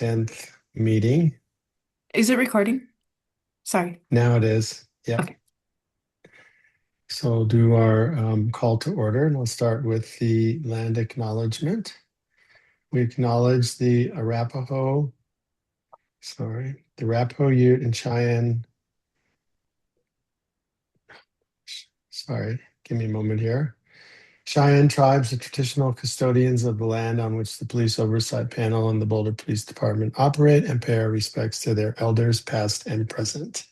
10th meeting. Is it recording? Sorry. Now it is. Yep. Okay. So we'll do our call to order, and we'll start with the land acknowledgement. We acknowledge the Arapaho, Ute, and Cheyenne. Sorry, give me a moment here. Cheyenne tribes, the traditional custodians of the land on which the Police Oversight Panel and the Boulder Police Department operate, and pay our respects to their elders, past and present.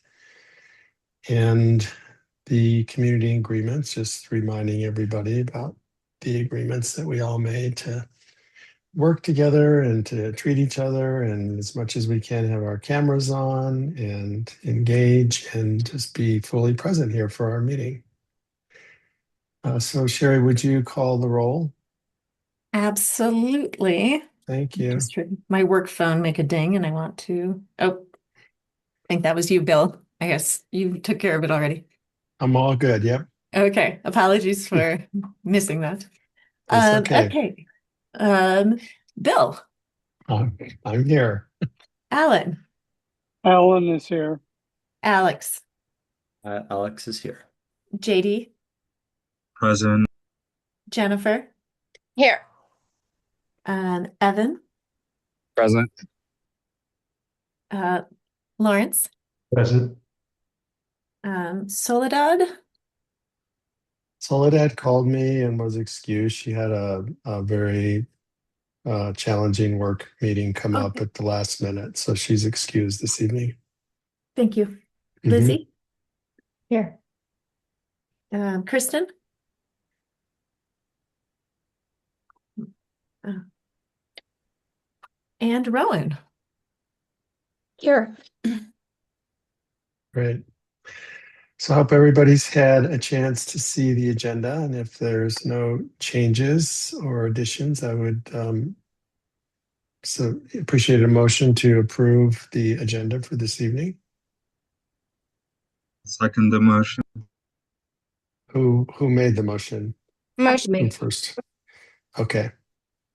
And the community agreements, just reminding everybody about the agreements that we all made to work together and to treat each other, and as much as we can have our cameras on and engage and just be fully present here for our meeting. So Sherry, would you call the roll? Absolutely. Thank you. Just heard my work phone make a ding and I want to. Oh, I think that was you, Bill. I guess you took care of it already. I'm all good. Yep. Okay. Apologies for missing that. That's okay. Okay. Um, Bill, I'm, I'm here. Alan, Alan is here. Alex, Alex is here. JD, Present. Jennifer, Here. Evan, Present. uh, Lawrence, Present. Soledad. Soledad called me and was excused. She had a very challenging work meeting come up Okay. at the last minute, so she's excused this evening. Thank you. Mhm. Lizzie, here. Kristen, uh, and Rowan. Here. Great. So I hope everybody's had a chance to see the agenda, and if there's no changes or additions, I would so appreciate a motion to approve the agenda for this evening. Second the motion. Who made the motion? Motion Who made. first? Okay,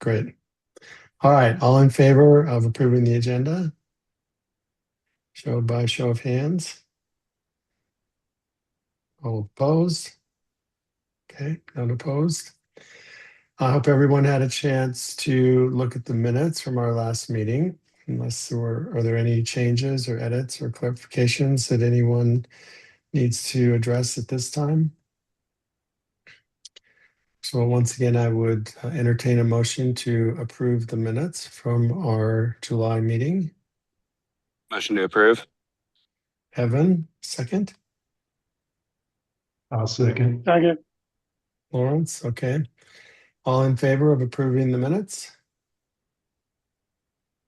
great. All right, all in favor of approving the agenda? Show by show of hands. All opposed? Okay, none opposed. I hope everyone had a chance to look at the minutes from our last meeting. Are there any changes or edits or clarifications that anyone needs to address at this time? So once again, I would entertain a motion to approve the minutes from our July meeting. Motion to approve. Evan, second. I'll second. Second. Lawrence, okay. All in favor of approving the minutes?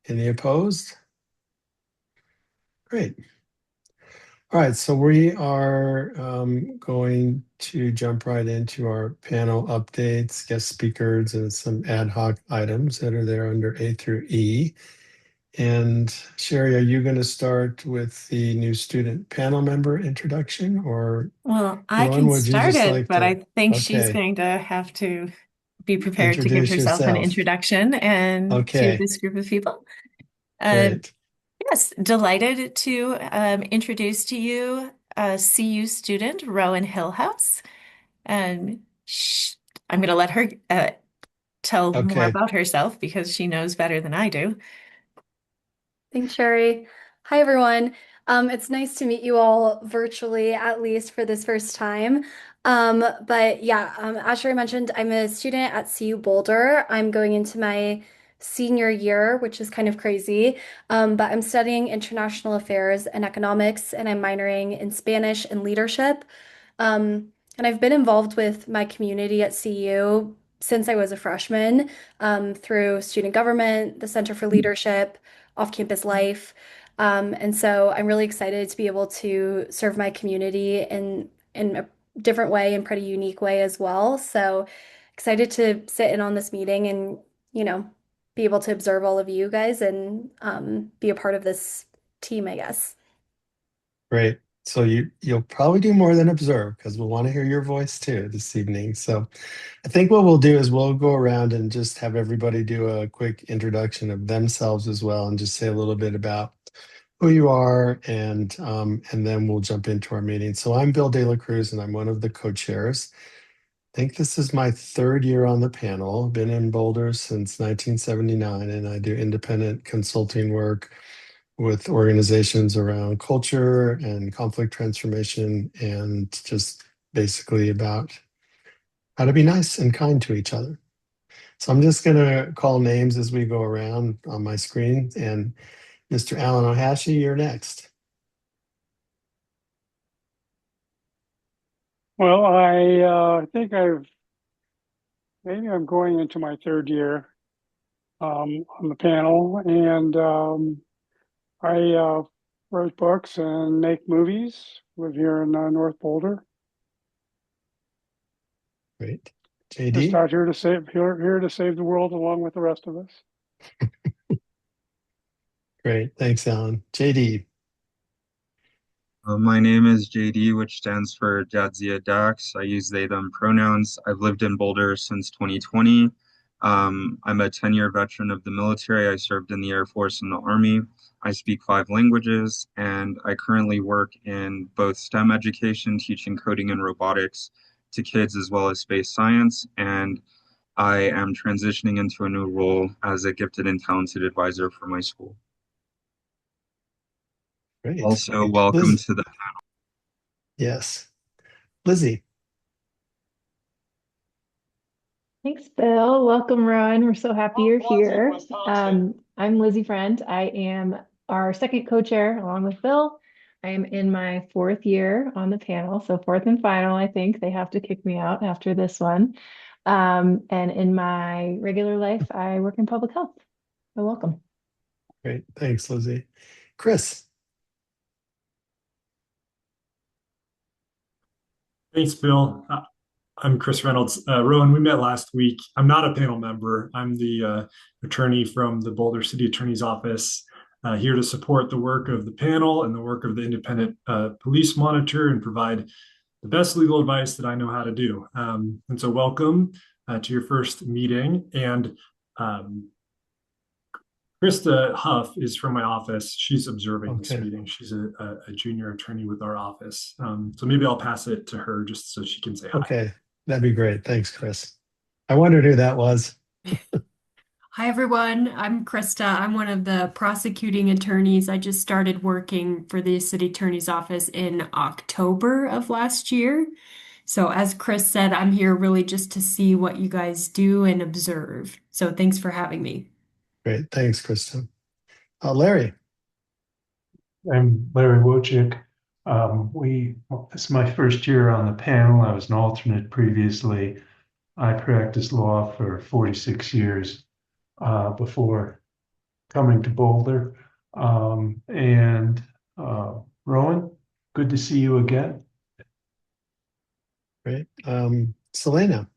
Any opposed? Great. All right, so we are going to jump right into our panel updates, guest speakers, and some ad hoc items that are there under A through E. And Sherry, are you going to start with the new student panel member introduction, or Well, I Rowan, can would you start just it, like but to, I think she's okay, going to have to be prepared to give introduce herself an yourself? introduction and to Okay, this group of people. Um, great. yes, delighted to introduce to you a CU student, Rowan Hillhouse. And I'm going to let her tell more Okay, about herself because she knows better than I do. Thanks, Sherry. Hi, everyone. It's nice to meet you all virtually, at least for this first time. But yeah, as Sherry mentioned, I'm a student at CU Boulder. I'm going into my senior year, which is kind of crazy. But I'm studying international affairs and economics, and I'm minoring in Spanish and leadership. And I've been involved with my community at CU since I was a freshman, through student government, the Center for Leadership, off-campus life. And so I'm really excited to be able to serve my community in a different way and pretty unique way as well. So excited to sit in on this meeting and, you know, be able to observe all of you guys and be a part of this team, I guess. great. So you'll probably do more than observe because we'll want to hear your voice too this evening. So I think what we'll do is we'll go around and just have everybody do a quick introduction of themselves as well, and just say a little bit about who you are, and then we'll jump into our meeting. So I'm Bill De La Cruz, and I'm one of the co-chairs. I think this is my third year on the panel. Been in Boulder since 1979, and I do independent consulting work with organizations around culture and conflict transformation, and just basically about how to be nice and kind to each other. So I'm just going to call names as we go around on my screen. And Mr. Alan Ohashi, you're next. Well, I think maybe I'm going into my third year on the panel, and I write books and make movies. Live here in North Boulder. Great. Just JD? out here to save the world along with the rest of us. Great. Thanks, Alan. JD? My name is JD, which stands for Jadzia Dax. I use they, them pronouns. I've lived in Boulder since 2020. I'm a 10-year veteran of the military. I served in the Air Force and the Army. I speak 5 languages, and I currently work in both STEM education, teaching coding and robotics to kids, as well as space science. And I am transitioning into a new role as a gifted and talented advisor for my school. Great. Also, welcome Liz? to the Yes. Lizzie? Thanks, Bill. Welcome, Rowan. We're so happy you're here. I'm Lizzie Friend. I am our second co-chair along with Bill. I am in my 4th year on the panel, so 4th and final, I think. They have to kick me out after this one. And in my regular life, I work in public health. So welcome. Great. Thanks, Lizzie. Chris? Thanks, Bill. I'm Chris Reynolds. Rowan, we met last week. I'm not a panel member. I'm the attorney from the Boulder City Attorney's Office, here to support the work of the panel and the work of the independent police monitor and provide the best legal advice that I know how to do. And so welcome to your first meeting. And Krista Huff is from my office. She's observing this meeting. She's a junior attorney with our office. So maybe I'll pass it to her just so she can say hi. Okay, that'd be great. Thanks, Chris. I wondered who that was. Hi, everyone. I'm Krista. I'm one of the prosecuting attorneys. I just started working for the city attorney's office in October of last year. So as Chris said, I'm here really just to see what you guys do and observe. So thanks for having me. Great. Thanks, Krista. Larry? I'm Larry Wojcik. This is my first year on the panel. I was an alternate previously. I practiced law for 46 years before coming to Boulder. Rowan, good to see you again. Great. Selena?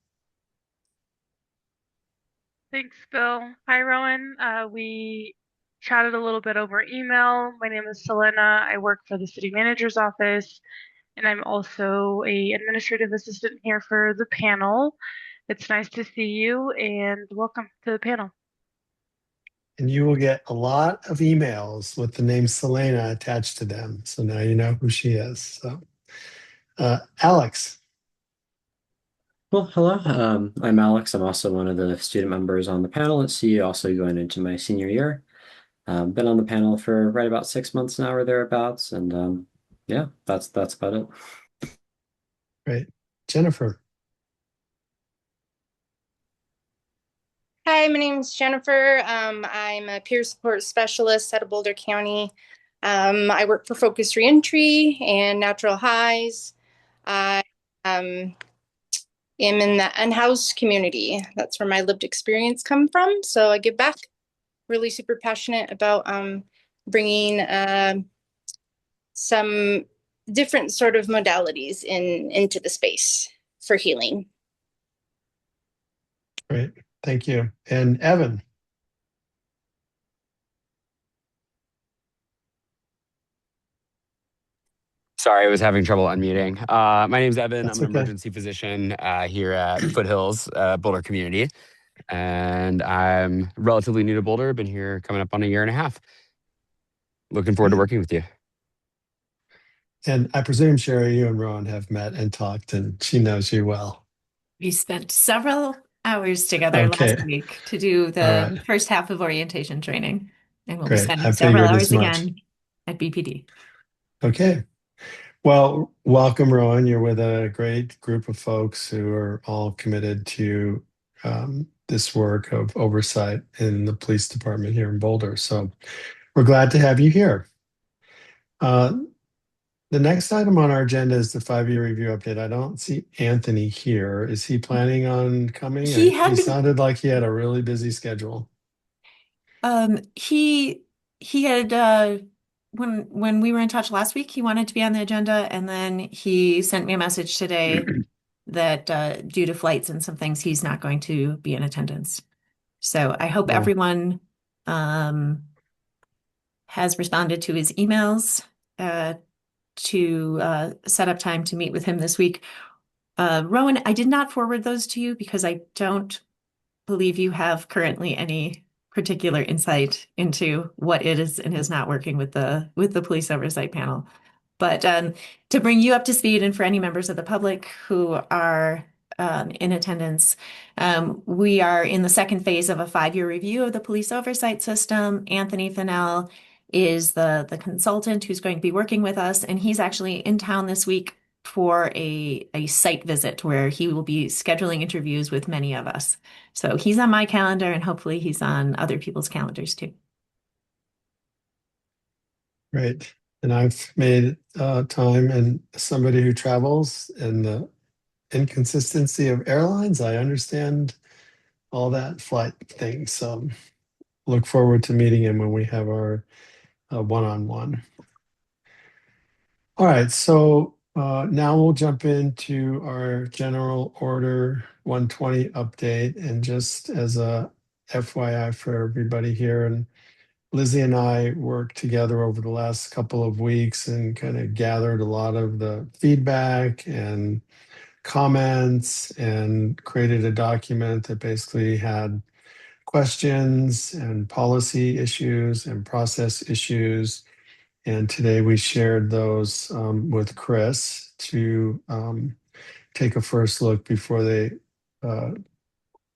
Thanks, Bill. Hi, Rowan. We chatted a little bit over email. My name is Selena. I work for the city manager's office, and I'm also an administrative assistant here for the panel. It's nice to see you, and welcome to the panel. And you will get a lot of emails with the name Selena attached to them. So now you know who she is. So, Alex? Well, hello. I'm Alex. I'm also one of the student members on the panel at CU, also going into my senior year. Been on the panel for right about 6 months now or thereabouts. And yeah, that's about it. Great. Jennifer? Hi, my name is Jennifer. I'm a peer support specialist at Boulder County. I work for Focus Reentry and Natural Highs. I am in the unhoused community. That's where my lived experience come from. So I give back. Really super passionate about bringing some different sort of modalities into the space for healing. Great. Thank you. And Evan? Sorry, I was having trouble unmuting. My name's Evan. That's I'm an okay. emergency physician here at Foothills Boulder Community, and I'm relatively new to Boulder. Been here coming up on a year and a half. Looking forward to Great. working with you. And I presume, Sherry, you and Rowan have met and talked, and she knows you well. We spent several hours together Okay. last week to do All the right. first half of orientation training, and we'll be Great. spending I several figured as hours much. again at BPD. Okay. Well, welcome, Rowan. You're with a great group of folks who are all committed to this work of oversight in the police department here in Boulder. So we're glad to have you here. The next item on our agenda is the 5-year review update. I don't see Anthony here. Is he planning on coming? He had He been sounded like he had a really busy schedule. he had when we were in touch last week, he wanted to be on the agenda, and then he sent me a message today that due to flights and some things, he's not going to be in attendance. So I hope Cool. everyone has responded to his emails to set up time to meet with him this week. Rowan, I did not forward those to you because I don't believe you have currently any particular insight into what it is and is not working with the police oversight panel. But to bring you up to speed, and for any members of the public who are in attendance, we are in the second phase of a 5-year review of the police oversight system. Anthony Fennell is the consultant who's going to be working with us, and he's actually in town this week for a site visit where he will be scheduling interviews with many of us. So he's on my calendar, and hopefully he's on other people's calendars too. Great. And I've made time, and somebody who travels and the inconsistency of airlines, I understand all that flight thing. So look forward to meeting him when we have our one-on-one. All right, so now we'll jump into our General Order 120 update. And just as a FYI for everybody here, and Lizzie and I worked together over the last couple of weeks and kind of gathered a lot of the feedback and comments and created a document that basically had questions and policy issues and process issues. And today we shared those with Chris to take a first look before they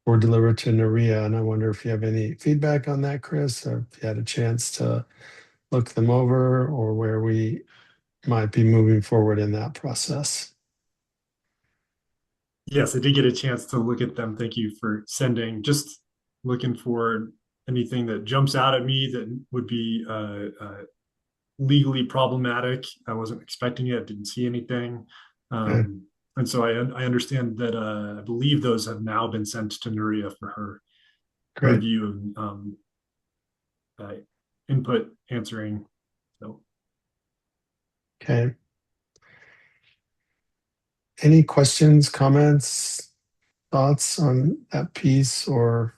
were delivered to Naria. And I wonder if you have any feedback on that, Chris, or if you had a chance to look them over, or where we might be moving forward in that process. Yes, I did get a chance to look at them. Thank you for sending. Just looking for anything that jumps out at me that would be legally problematic. I wasn't expecting it. Didn't see anything. And so I understand that I believe those have now been sent to Nuria for her Great. review and input answering. So Okay. Any questions, comments, thoughts on that piece or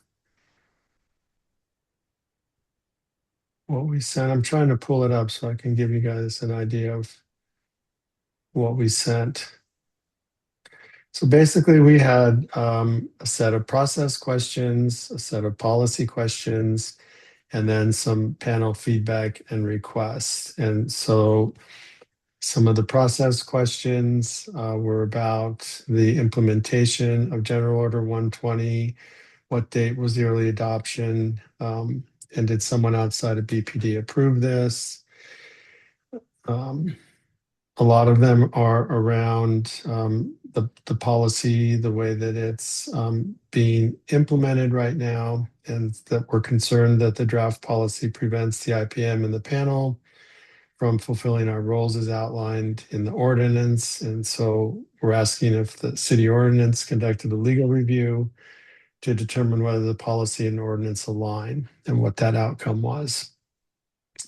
what we sent? I'm trying to pull it up so I can give you guys an idea of what we sent. So basically we had a set of process questions, a set of policy questions, and then some panel feedback and requests. And so some of the process questions were about the implementation of General Order 120. What date was the early adoption? And did someone outside of BPD approve this? A lot of them are around the policy, the way that it's being implemented right now, and that we're concerned that the draft policy prevents the IPM and the panel from fulfilling our roles as outlined in the ordinance. And so we're asking if the city ordinance conducted a legal review to determine whether the policy and ordinance align and what that outcome was.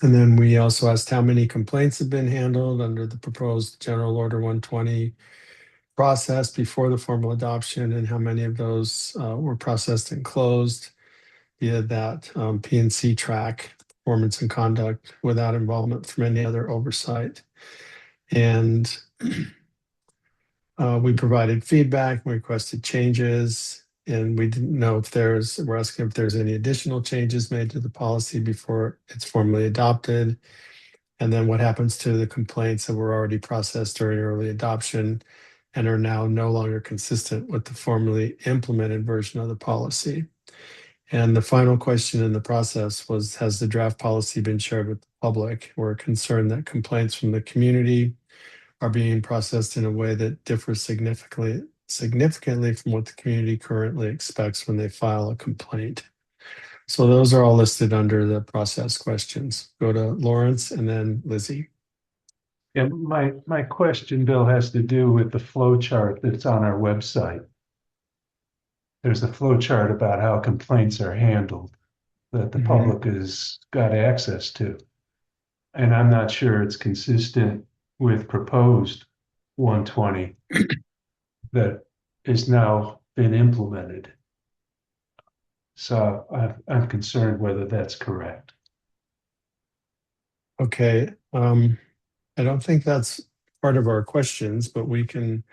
And then we also asked how many complaints have been handled under the proposed General Order 120 process before the formal adoption, and how many of those were processed and closed via that P&C track, performance and conduct, without involvement from any other oversight. And we provided feedback, we requested changes, and we didn't know if we're asking if there's any additional changes made to the policy before it's formally adopted. And then what happens to the complaints that were already processed during early adoption and are now no longer consistent with the formally implemented version of the policy. And the final question in the process was, has the draft policy been shared with the public? We're concerned that complaints from the community are being processed in a way that differs significantly from what the community currently expects when they file a complaint. So those are all listed under the process questions. Go to Lawrence and then Lizzie. Yeah, my question, Bill, has to do with the flow chart that's on our website. There's a flow chart about how complaints are handled that the public has got access to. And I'm not sure it's consistent with proposed 120 that is now been implemented. So I'm concerned whether that's correct. Okay. I don't think that's part of our questions, but we can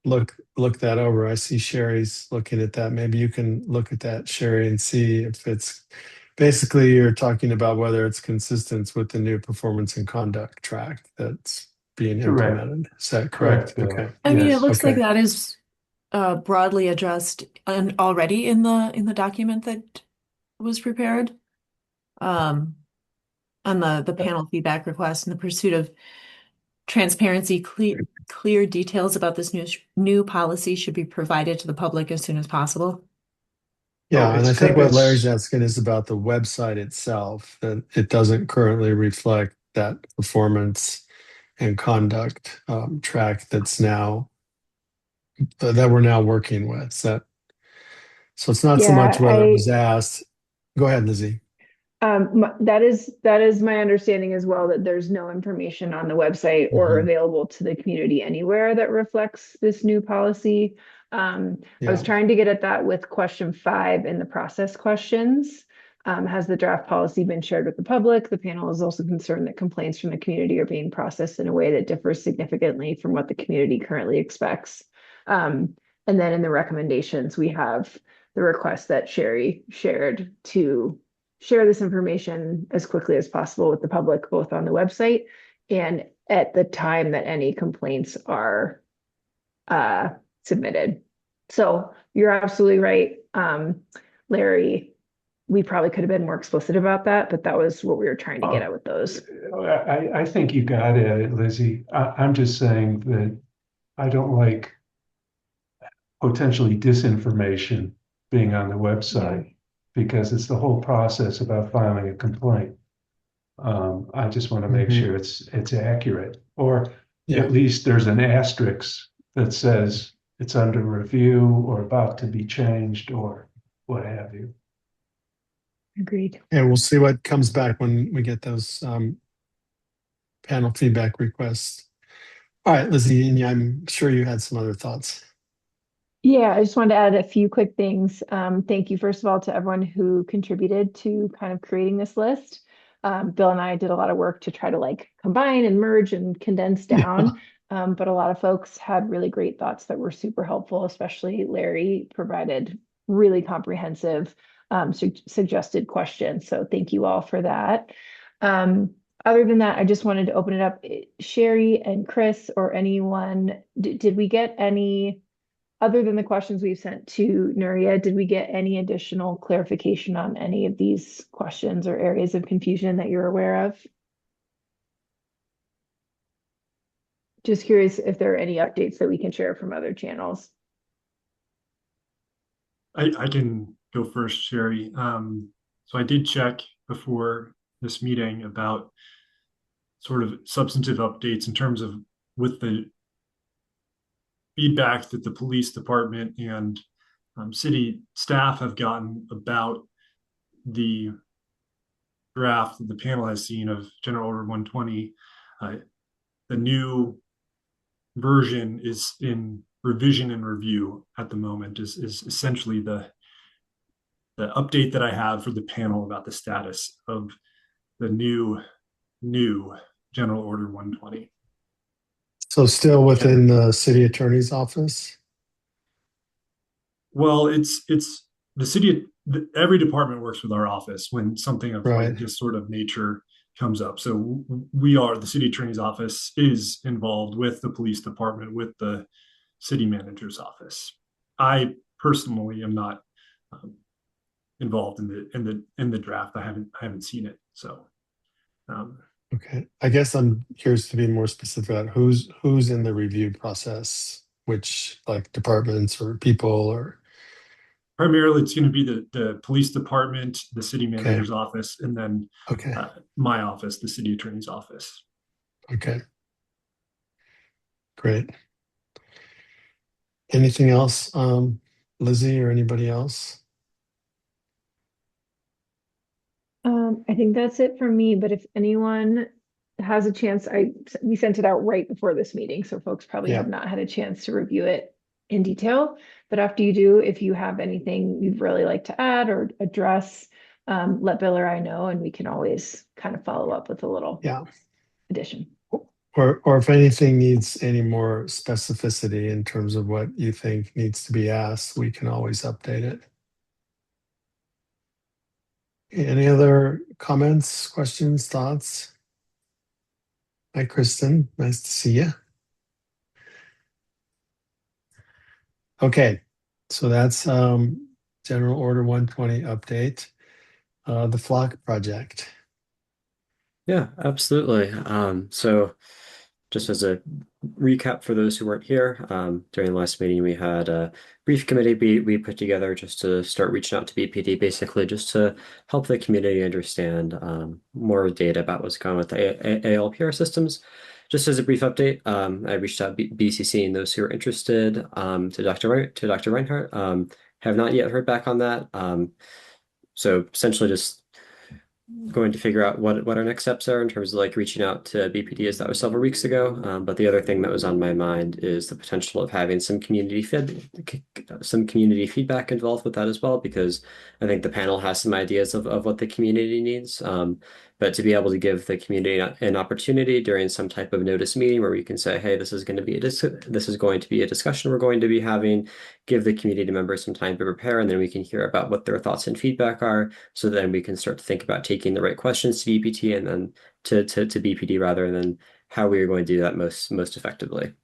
look that over. I see Sherry's looking at that. Maybe you can look at that, Sherry, and see if it's basically you're talking about whether it's consistent with the new performance and conduct track that's being Correct. implemented. Is that correct? Bill. Okay. I mean, it Yes. looks like Okay. that is broadly addressed and already in the document that was prepared. On the panel feedback request, in the pursuit of transparency, clear details about this new policy should be provided to the public as soon as possible. Yeah, Oh, and I it's think what Larry's it's asking is about the website itself, that it doesn't currently reflect that performance and conduct track that's now that we're now working with. So it's not so much Yeah, whether it was asked. Go ahead, Lizzie. that is my understanding as well, that there's no information on the website or available to the community anywhere that reflects this new policy. I was Yeah. trying to get at that with question 5 in the process questions. Has the draft policy been shared with the public? The panel is also concerned that complaints from the community are being processed in a way that differs significantly from what the community currently expects. And then in the recommendations, we have the request that Sherry shared to share this information as quickly as possible with the public, both on the website and at the time that any complaints are submitted. So you're absolutely right, Larry. We probably could have been more explicit about that, but that was what we were trying to get at with those. I think you got at it, Lizzie. I'm just saying that I don't like potentially disinformation being on the website because it's the whole process about filing a complaint. I just want to make sure it's accurate, or at least there's an asterisk that says it's under review or about to be changed or what have you. Agreed. And we'll see what comes back when we get those panel feedback requests. All right, Lizzie, and I'm sure you had some other thoughts. Yeah, I just wanted to add a few quick things. Thank you, first of all, to everyone who contributed to kind of creating this list. Bill and I did a lot of work to try to like combine and merge and condense down. But a lot of folks had really great thoughts that were super helpful, especially Larry provided really comprehensive suggested questions. So thank you all for that. Other than that, I just wanted to open it up. Sherry and Chris or anyone, did we get any, other than the questions we've sent to Nuria, did we get any additional clarification on any of these questions or areas of confusion that you're aware of? Just curious if there are any updates that we can share from other channels. I can go first, Sherry. So I did check before this meeting about sort of substantive updates in terms of with the feedback that the police department and city staff have gotten about the draft that the panel has seen of General Order 120. The new version is in revision and review at the moment, is essentially the update that I have for the panel about the status of the new General Order 120. So still within the city attorney's office? Well, it's the city. Every department works with our office when something of Right. like this sort of nature comes up. So we are the city attorney's office is involved with the police department, with the city manager's office. I personally am not involved in the draft. I haven't seen it. So Okay. I guess I'm curious to be more specific about who's in the review process, which like departments or people or primarily it's going to be the police department, the city okay. manager's office, and then Okay. my office, the city attorney's office. Okay. Great. Anything else, Lizzie or anybody else? I think that's it for me, but if anyone has a chance, we sent it out right before this meeting, so folks probably Yeah. have not had a chance to review it in detail. But after you do, if you have anything you'd really like to add or address, let Bill or I know, and we can always kind of follow up with a little addition. Or if anything needs any more specificity in terms of what you think needs to be asked, we can always update it. Any other comments, questions, thoughts? Hi, Kristen. Nice to see you. Okay, so that's General Order 120 update. The flock project. Yeah, absolutely. So just as a recap for those who weren't here, during the last meeting, we had a brief committee we put together just to start reaching out to BPD, basically just to help the community understand more data about what's going on with the ALPR systems. Just as a brief update, I reached out BCC and those who are interested to Dr. Reinhardt. Have not yet heard back on that. So essentially just going to figure out what our next steps are in terms of like reaching out to BPD, as that was several weeks ago. But the other thing that was on my mind is the potential of having some community feedback involved with that as well, because I think the panel has some ideas of what the community needs. But to be able to give the community an opportunity during some type of notice meeting where we can say, hey, this is going to be a discussion we're going to be having, give the community members some time to prepare, and then we can hear about what their thoughts and feedback are. So then we can start to think about taking the right questions to BPT and then to BPD rather than how we are going to do that most effectively.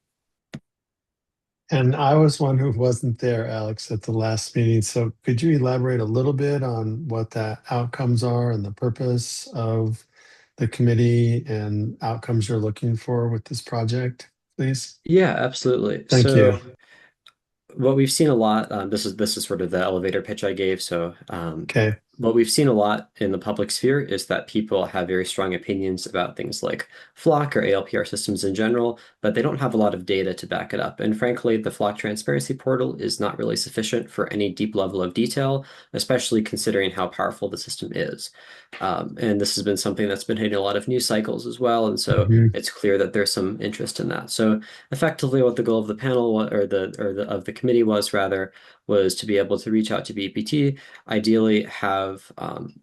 And I was one who wasn't there, Alex, at the last meeting. So could you elaborate a little bit on what the outcomes are and the purpose of the committee and outcomes you're looking for with this project, please? Yeah, absolutely. Thank you. What we've seen a lot, this is sort of the elevator pitch I gave. So Okay. what we've seen a lot in the public sphere is that people have very strong opinions about things like flock or ALPR systems in general, but they don't have a lot of data to back it up. And frankly, the flock transparency portal is not really sufficient for any deep level of detail, especially considering how powerful the system is. And this has been something that's been hitting a lot of news cycles as well. And so it's clear that there's some interest in that. So effectively what the goal of the panel of the committee was to be able to reach out to BPT, ideally have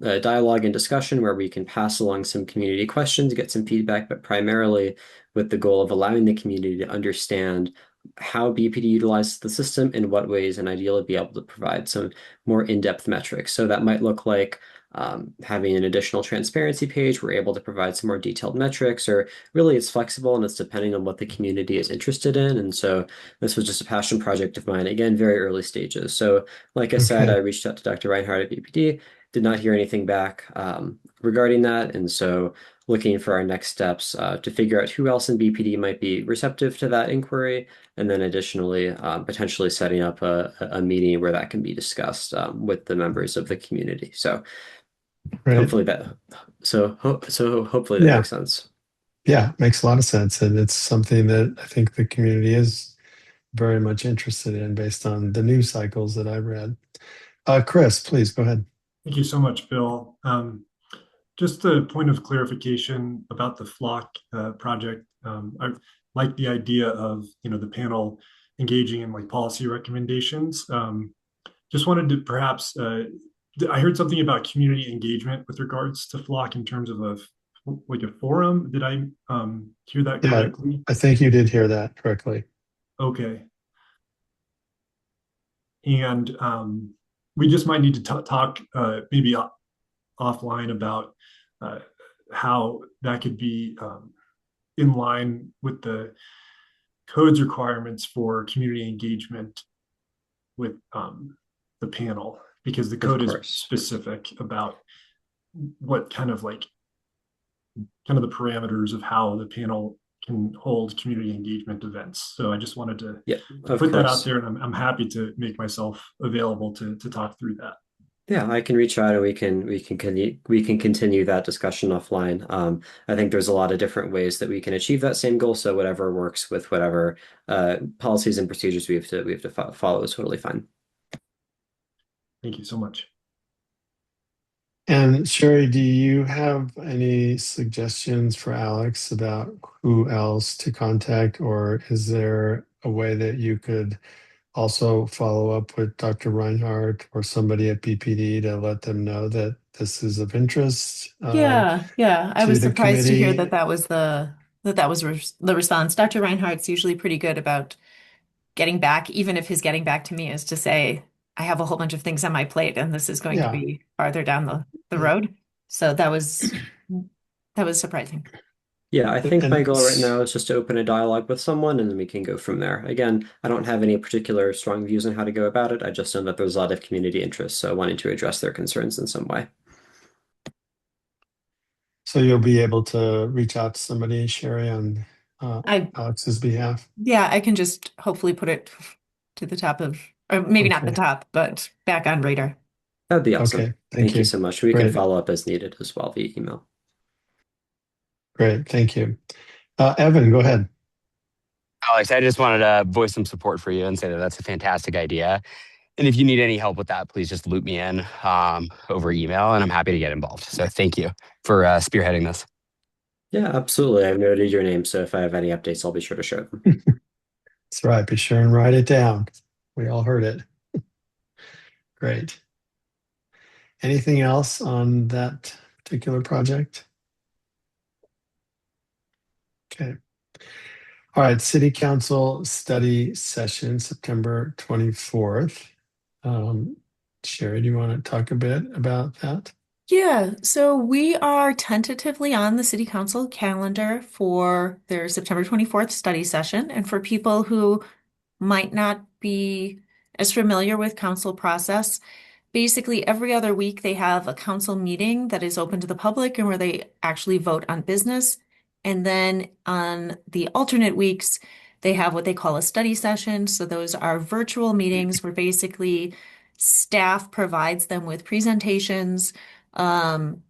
a dialogue and discussion where we can pass along some community questions, get some feedback, but primarily with the goal of allowing the community to understand how BPD utilizes the system, in what ways, and ideally be able to provide some more in-depth metrics. So that might look like having an additional transparency page. We're able to provide some more detailed metrics, or really it's flexible and it's depending on what the community is interested in. And so this was just a passion project of mine, again, very early stages. So like I said, I reached out to Dr. Reinhardt at BPD, did not hear anything back regarding that. And so looking for our next steps to figure out who else in BPD might be receptive to that inquiry, and then additionally potentially setting up a meeting where that can be discussed with the members of the community. So hopefully that hopefully that makes sense. Yeah, makes a lot of sense. And it's something that I think the community is very much interested in based on the news cycles that I've read. Chris, please go ahead. Thank you so much, Bill. Just a point of clarification about the flock project. I like the idea of the panel engaging in like policy recommendations. Just wanted to perhaps I heard something about community engagement with regards to flock in terms of a like a forum. Did I hear that Yeah, correctly? I think you did hear that correctly. Okay. And we just might need to talk maybe offline about uh, how that could be in line with the code's requirements for community engagement with the panel, because the Of code is course. specific about what kind of the parameters of how the panel can hold community engagement events. So I just wanted to Yeah, of put that out course. there, and I'm happy to make myself available to talk through that. Yeah, I can reach out and we can continue that discussion offline. I think there's a lot of different ways that we can achieve that same goal. So whatever works with whatever policies and procedures we have to follow is totally fine. Thank you so much. And Sherry, do you have any suggestions for Alex about who else to contact, or is there a way that you could also follow up with Dr. Reinhardt or somebody at BPD to let them know that this is of interest Yeah. I to was the surprised to hear committee? that that was the response. Dr. Reinhardt's usually pretty good about getting back, even if his getting back to me is to say, I have a whole bunch of things on my plate and this is going to Yeah, be farther down the yeah. road. So that was surprising. Yeah, I think my And goal right now is just to open a dialogue with someone and then we can go from there. Again, I don't have any particular strong views on how to go about it. I just know that there's a lot of community interest, so wanting to address their concerns in some way. so you'll be able to reach out to somebody, Sherry, on I Alex's behalf. Yeah, I can just hopefully put it to the top of, or maybe not the Okay, top, but back on radar. That'd be awesome. okay, thank Thank you you. so much. We can Great, follow up as needed as well via email. great, thank you. Evan, go ahead. Alex, I just wanted to voice some support for you and say that that's a fantastic idea. And if you need any help with that, please just loop me in over email, and I'm happy to get involved. So thank you for spearheading this. Yeah, absolutely. I've noted your name, so if I have any updates, I'll be sure to share them. That's right, be sure and write it down. We all heard it. Great. Anything else on that particular project? Okay. All right, City Council study session, September 24th. Sherry, do you want to talk a bit about that? Yeah, so we are tentatively on the city council calendar for their September 24th study session. And for people who might not be as familiar with council process, basically every other week they have a council meeting that is open to the public and where they actually vote on business. And then on the alternate weeks, they have what they call a study session. So those are virtual meetings where basically staff provides them with presentations. Um,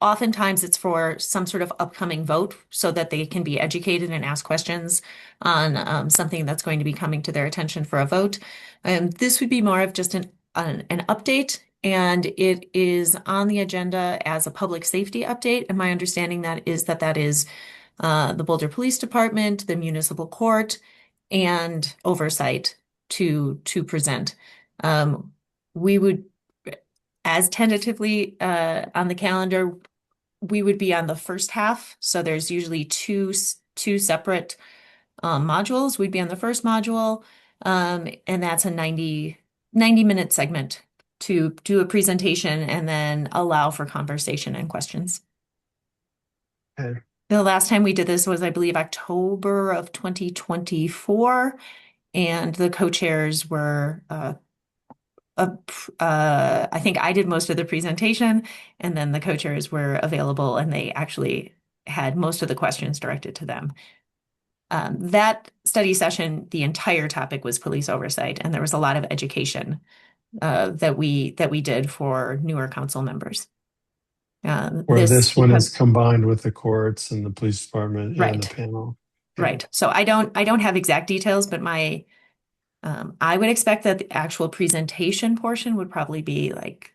Oftentimes it's for some sort of upcoming vote so that they can be educated and ask questions on something that's going to be coming to their attention for a vote. This would be more of just an update, and it is on the agenda as a public safety update. And my understanding that is the Boulder Police Department, the municipal court, and Oversight to present. We would, as tentatively on the calendar, we would be on the first half. So there's usually two separate modules. We'd be on the first module, and that's a 90-minute segment to do a presentation and then allow for conversation and questions. Okay. The last time we did this was, I believe, October of 2024, and the co-chairs were I think I did most of the presentation, and then the co-chairs were available, and they actually had most of the questions directed to them. That study session, the entire topic was police oversight, and there was a lot of education that we did for newer council members. Where this one is Because combined with the courts and the police department and the right, panel. Yeah. right. So I don't have exact details, but I would expect that the actual presentation portion would probably be like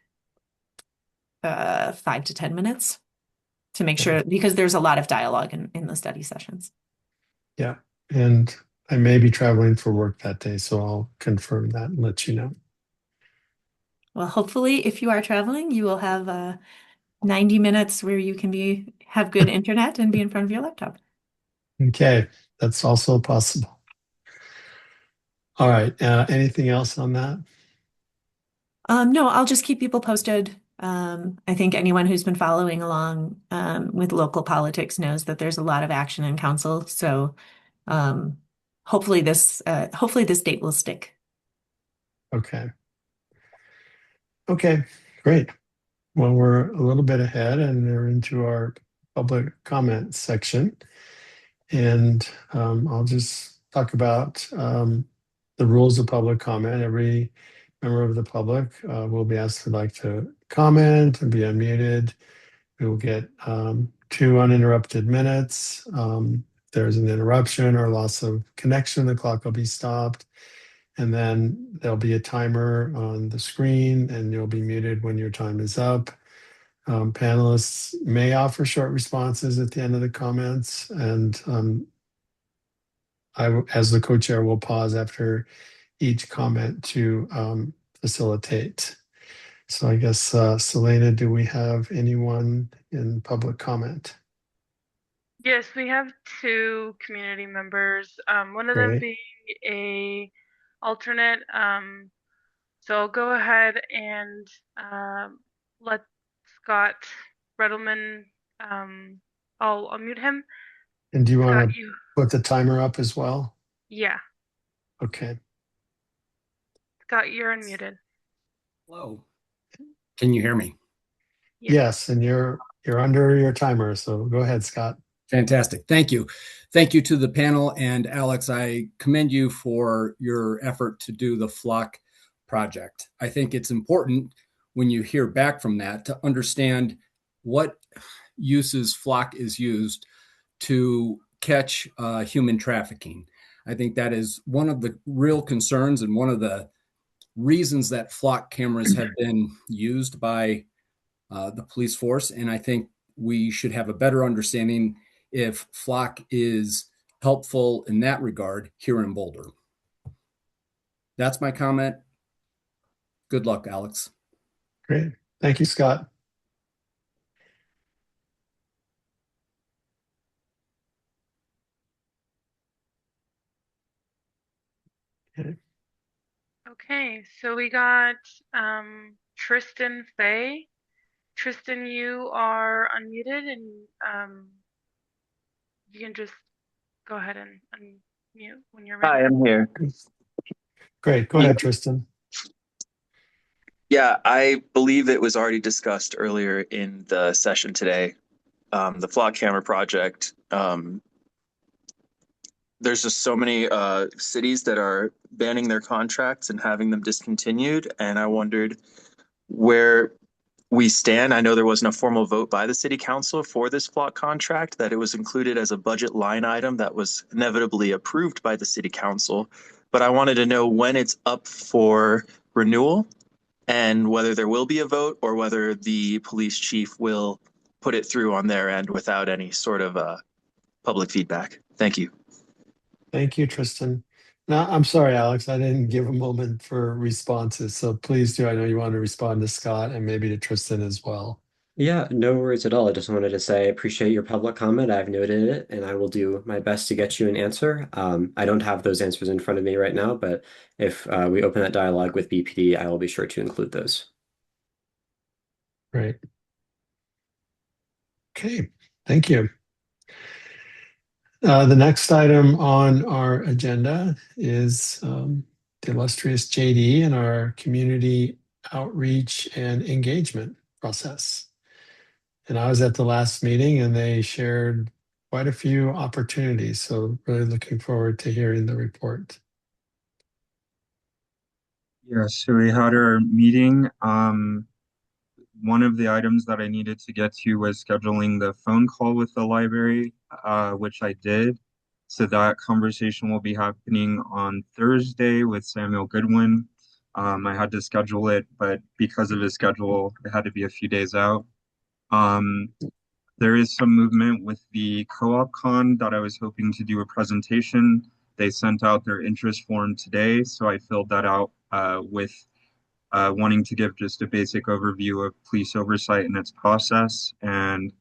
5 to 10 minutes to make Okay. sure, because there's a lot of dialogue in the study sessions. Yeah. And I may be traveling for work that day, so I'll confirm that and let you know. Well, hopefully, if you are traveling, you will have 90 minutes where you can have good internet and be in front of your laptop. Okay, that's also possible. All right, anything else on that? No, I'll just keep people posted. I think anyone who's been following along with local politics knows that there's a lot of action in council. So hopefully this date will stick. Okay. Okay, great. Well, we're a little bit ahead and we're into our public comment section. And I'll just talk about the rules of public comment. Every member of the public will be asked to like to comment and be unmuted. We will get 2 uninterrupted minutes. If there's an interruption or loss of connection, the clock will be stopped. And then there'll be a timer on the screen and you'll be muted when your time is up. Panelists may offer short responses at the end of the comments, and as the co-chair, will pause after each comment to facilitate. So I guess, Selena, do we have anyone in public comment? Yes, we have 2 community members. One of them Great. being a alternate. So I'll go ahead and let Scott Redelman. I'll unmute him. And do you want Scott, to put the timer up as well? Yeah, Okay. Scott, you're unmuted. Hello. Can you hear me? Yes, and you're under your timer, so go ahead, Scott. Fantastic. Thank you. Thank you to the panel. And Alex, I commend you for your effort to do the flock project. I think it's important when you hear back from that to understand what uses flock is used to catch human trafficking. I think that is one of the real concerns and one of the reasons that flock cameras have been used by the police force. And I think we should have a better understanding if flock is helpful in that regard here in Boulder. That's my comment. Good luck, Alex. Great. Thank you, Scott. Okay. Okay, so we got Tristan Fay. Tristan, you are unmuted, and you can just go ahead and unmute when you're ready. Hi, I'm here. Great. Go ahead, Tristan. Yeah, I believe it was already discussed earlier in the session today. The flock camera project. There's just so many cities that are banning their contracts and having them discontinued. And I wondered where we stand. I know there wasn't a formal vote by the city council for this flock contract, that it was included as a budget line item that was inevitably approved by the city council. But I wanted to know when it's up for renewal and whether there will be a vote or whether the police chief will put it through on their end without any sort of public feedback. Thank you. Thank you, Tristan. Now, I'm sorry, Alex, I didn't give a moment for responses. So please do. I know you want to respond to Scott and maybe to Tristan as well. Yeah, no worries at all. I just wanted to say I appreciate your public comment. I've noted it, and I will do my best to get you an answer. I don't have those answers in front of me right now, but if we open that dialogue with BPD, I will be sure to include those. Great. Okay, thank you. The next item on our agenda is the illustrious JD and our community outreach and engagement process. And I was at the last meeting and they shared quite a few opportunities. So really looking forward to hearing the report. Yeah, so we had our meeting. One of the items that I needed to get to was scheduling the phone call with the library, which I did. So that conversation will be happening on Thursday with Samuel Goodwin. I had to schedule it, but because of his schedule, it had to be a few days out. There is some movement with the co-op con that I was hoping to do a presentation. They sent out their interest form today, so I filled that out with wanting to give just a basic overview of police oversight and its process, and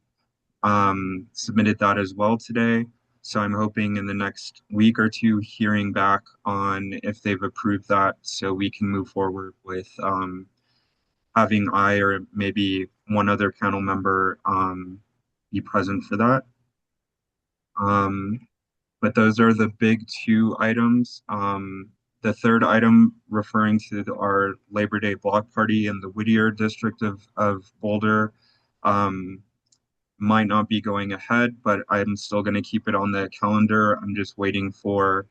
submitted that as well today. So I'm hoping in the next week or two hearing back on if they've approved that so we can move forward with having I or maybe one other panel member be present for that. But those are the big two items. The third item referring to our Labor Day block party in the Whittier district of Boulder might not be going ahead, but I'm still going to keep it on the calendar. I'm just waiting for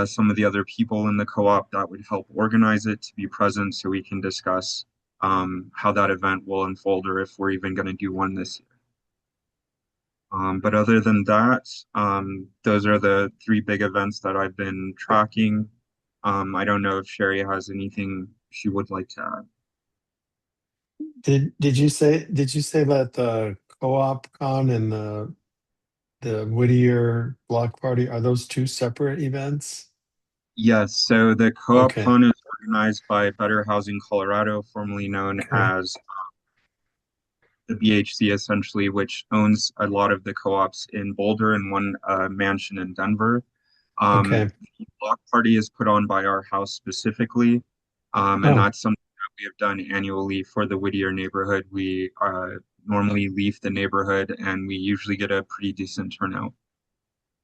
some of the other people in the co-op that would help organize it to be present so we can discuss how that event will unfold or if we're even going to do one this year. But other than that, those are the three big events that I've been tracking. I don't know if Sherry has anything she would like to add. Did you say that the co-op con and the Whittier block party are those two separate events? Yes, so the co-op Okay. con is organized by Better Housing Colorado, formerly known as the BHC, essentially, which owns a lot of the co-ops in Boulder and one mansion in Denver. Okay. The block party is put on by our house specifically, and that's something that we have done annually for the Whittier neighborhood. We normally leave the neighborhood, and we usually get a pretty decent turnout.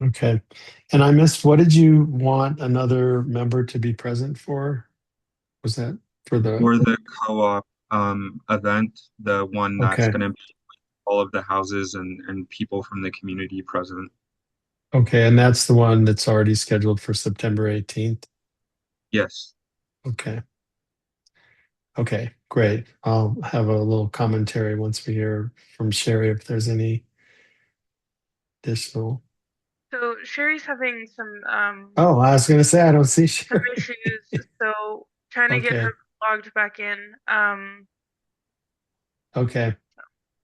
Okay. And I missed, what did you want another member to be present for? Was that for the co-op event, the one that's Okay. going to be all of the houses and people from the community present. Okay, and that's the one that's already scheduled for September 18th? Yes. Okay. Okay, great. I'll have a little commentary once we hear from Sherry if there's any additional. So Sherry's having some Oh, I was going to say, I don't see some Sherry. issues, so trying to get Okay. her logged back in. Okay.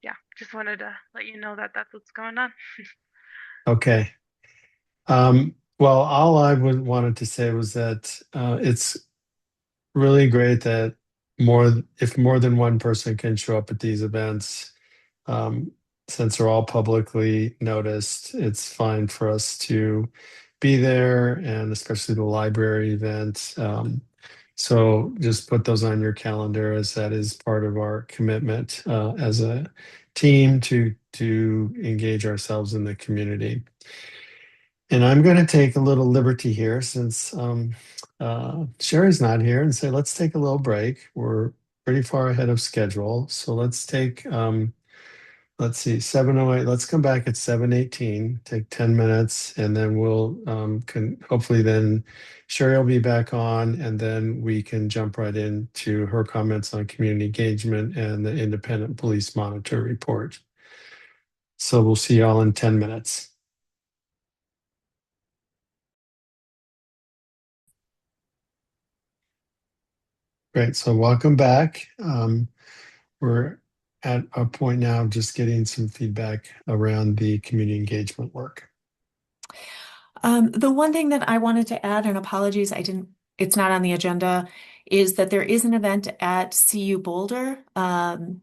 Yeah, just wanted to let you know that that's what's going on. Okay. Well, all I wanted to say was that it's really great that if more than one person can show up at these events, since they're all publicly noticed, it's fine for us to be there, and especially the library event. So just put those on your calendar, as that is part of our commitment as a team to engage ourselves in the community. And I'm going to take a little liberty here since Sherry's not here, and say, let's take a little break. We're pretty far ahead of schedule. So let's take, let's see, 7:08. Let's come back at 7:18, take 10 minutes, and then we'll can hopefully then Sherry will be back on, and then we can jump right into her comments on community engagement and the independent police monitor report. So we'll see y'all in 10 minutes. Great. So welcome back. We're at a point now of just getting some feedback around the community engagement work. The one thing that I wanted to add, and apologies, it's not on the agenda, is that there is an event at CU Boulder. And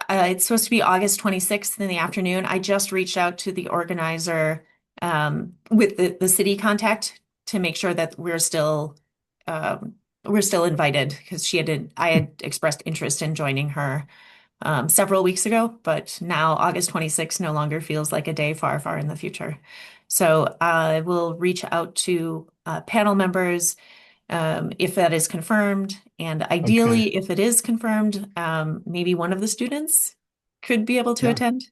it's supposed to be August 26th in the afternoon. I just reached out to the organizer with the city contact to make sure that we're still invited, because I had expressed interest in joining her several weeks ago, but now August 26th no longer feels like a day far, far in the future. So I will reach out to panel members if that is confirmed. And ideally, if it is confirmed, maybe one of the students could be able to attend.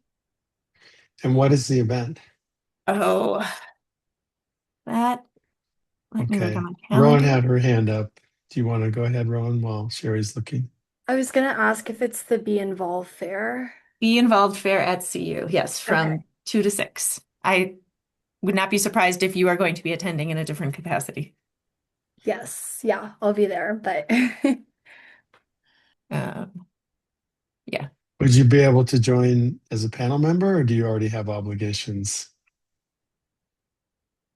And what is the event? Oh, let me look at my Rowan calendar. had her hand up. Do you want to go ahead, Rowan, while Sherry's looking? I was gonna ask if it's the Be Involved Fair. Be Involved Fair at CU, yes, from 2 to 6. I would not be surprised if you are going to be attending in a different capacity. Yes, yeah, I'll be there, but yeah. Would you be able to join as a panel member, or do you already have obligations?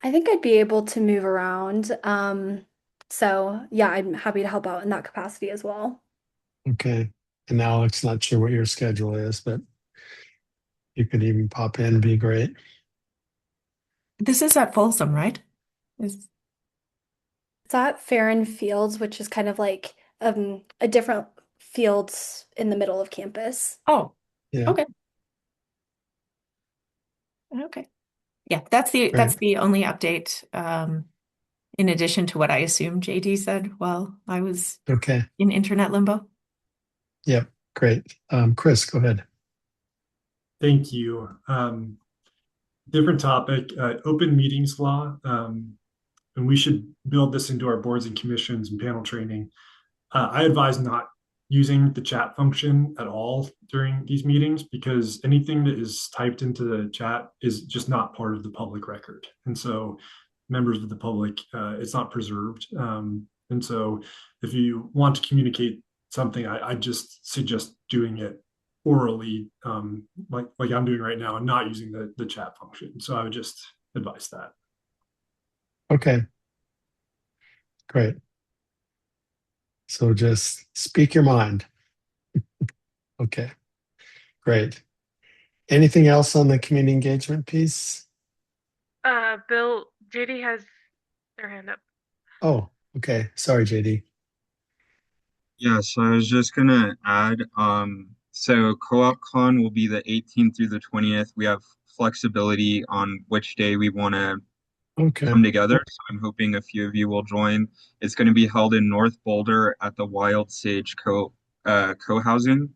I think I'd be able to move around. So yeah, I'm happy to help out in that capacity as well. Okay. And Alex, not sure what your schedule is, but you could even pop in, be great. This is at Folsom, right? Is It's at Farron Fields, which is kind of like a different fields in the middle of campus. Oh, Yeah, okay. Okay. Yeah, that's great. the only update, in addition to what I assume JD said while I was Okay. in internet limbo. Yep, great. Chris, go ahead. Thank you. Different topic, open meetings law. And we should build this into our boards and commissions and panel training. I advise not using the chat function at all during these meetings because anything that is typed into the chat is just not part of the public record. And so members of the public, it's not preserved. And so if you want to communicate something, I just suggest doing it orally, like I'm doing right now, and not using the chat function. So I would just advise that. Okay, great. So just speak your mind. Okay, great. Anything else on the community engagement piece? Bill, JD has their hand up. Oh, okay. Sorry, JD. Yeah, so I was just gonna add, so Co-op Con will be the 18th through the 20th. We have flexibility on which day we want to Okay, come together. So I'm hoping a few of you will join. It's going to be held in North Boulder at the Wild Sage co-housing.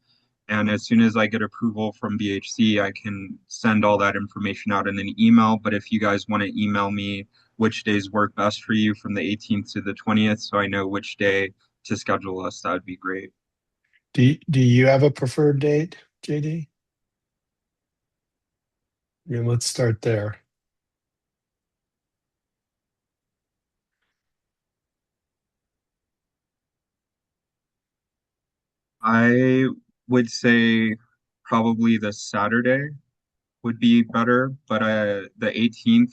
And as soon as I get approval from BHC, I can send all that information out in an email. But if you guys want to email me which days work best for you from the 18th to the 20th, so I know which day to schedule us, that would be great. do you have a preferred date, JD? I mean, let's start there. I would say probably the Saturday would be better, but the 18th,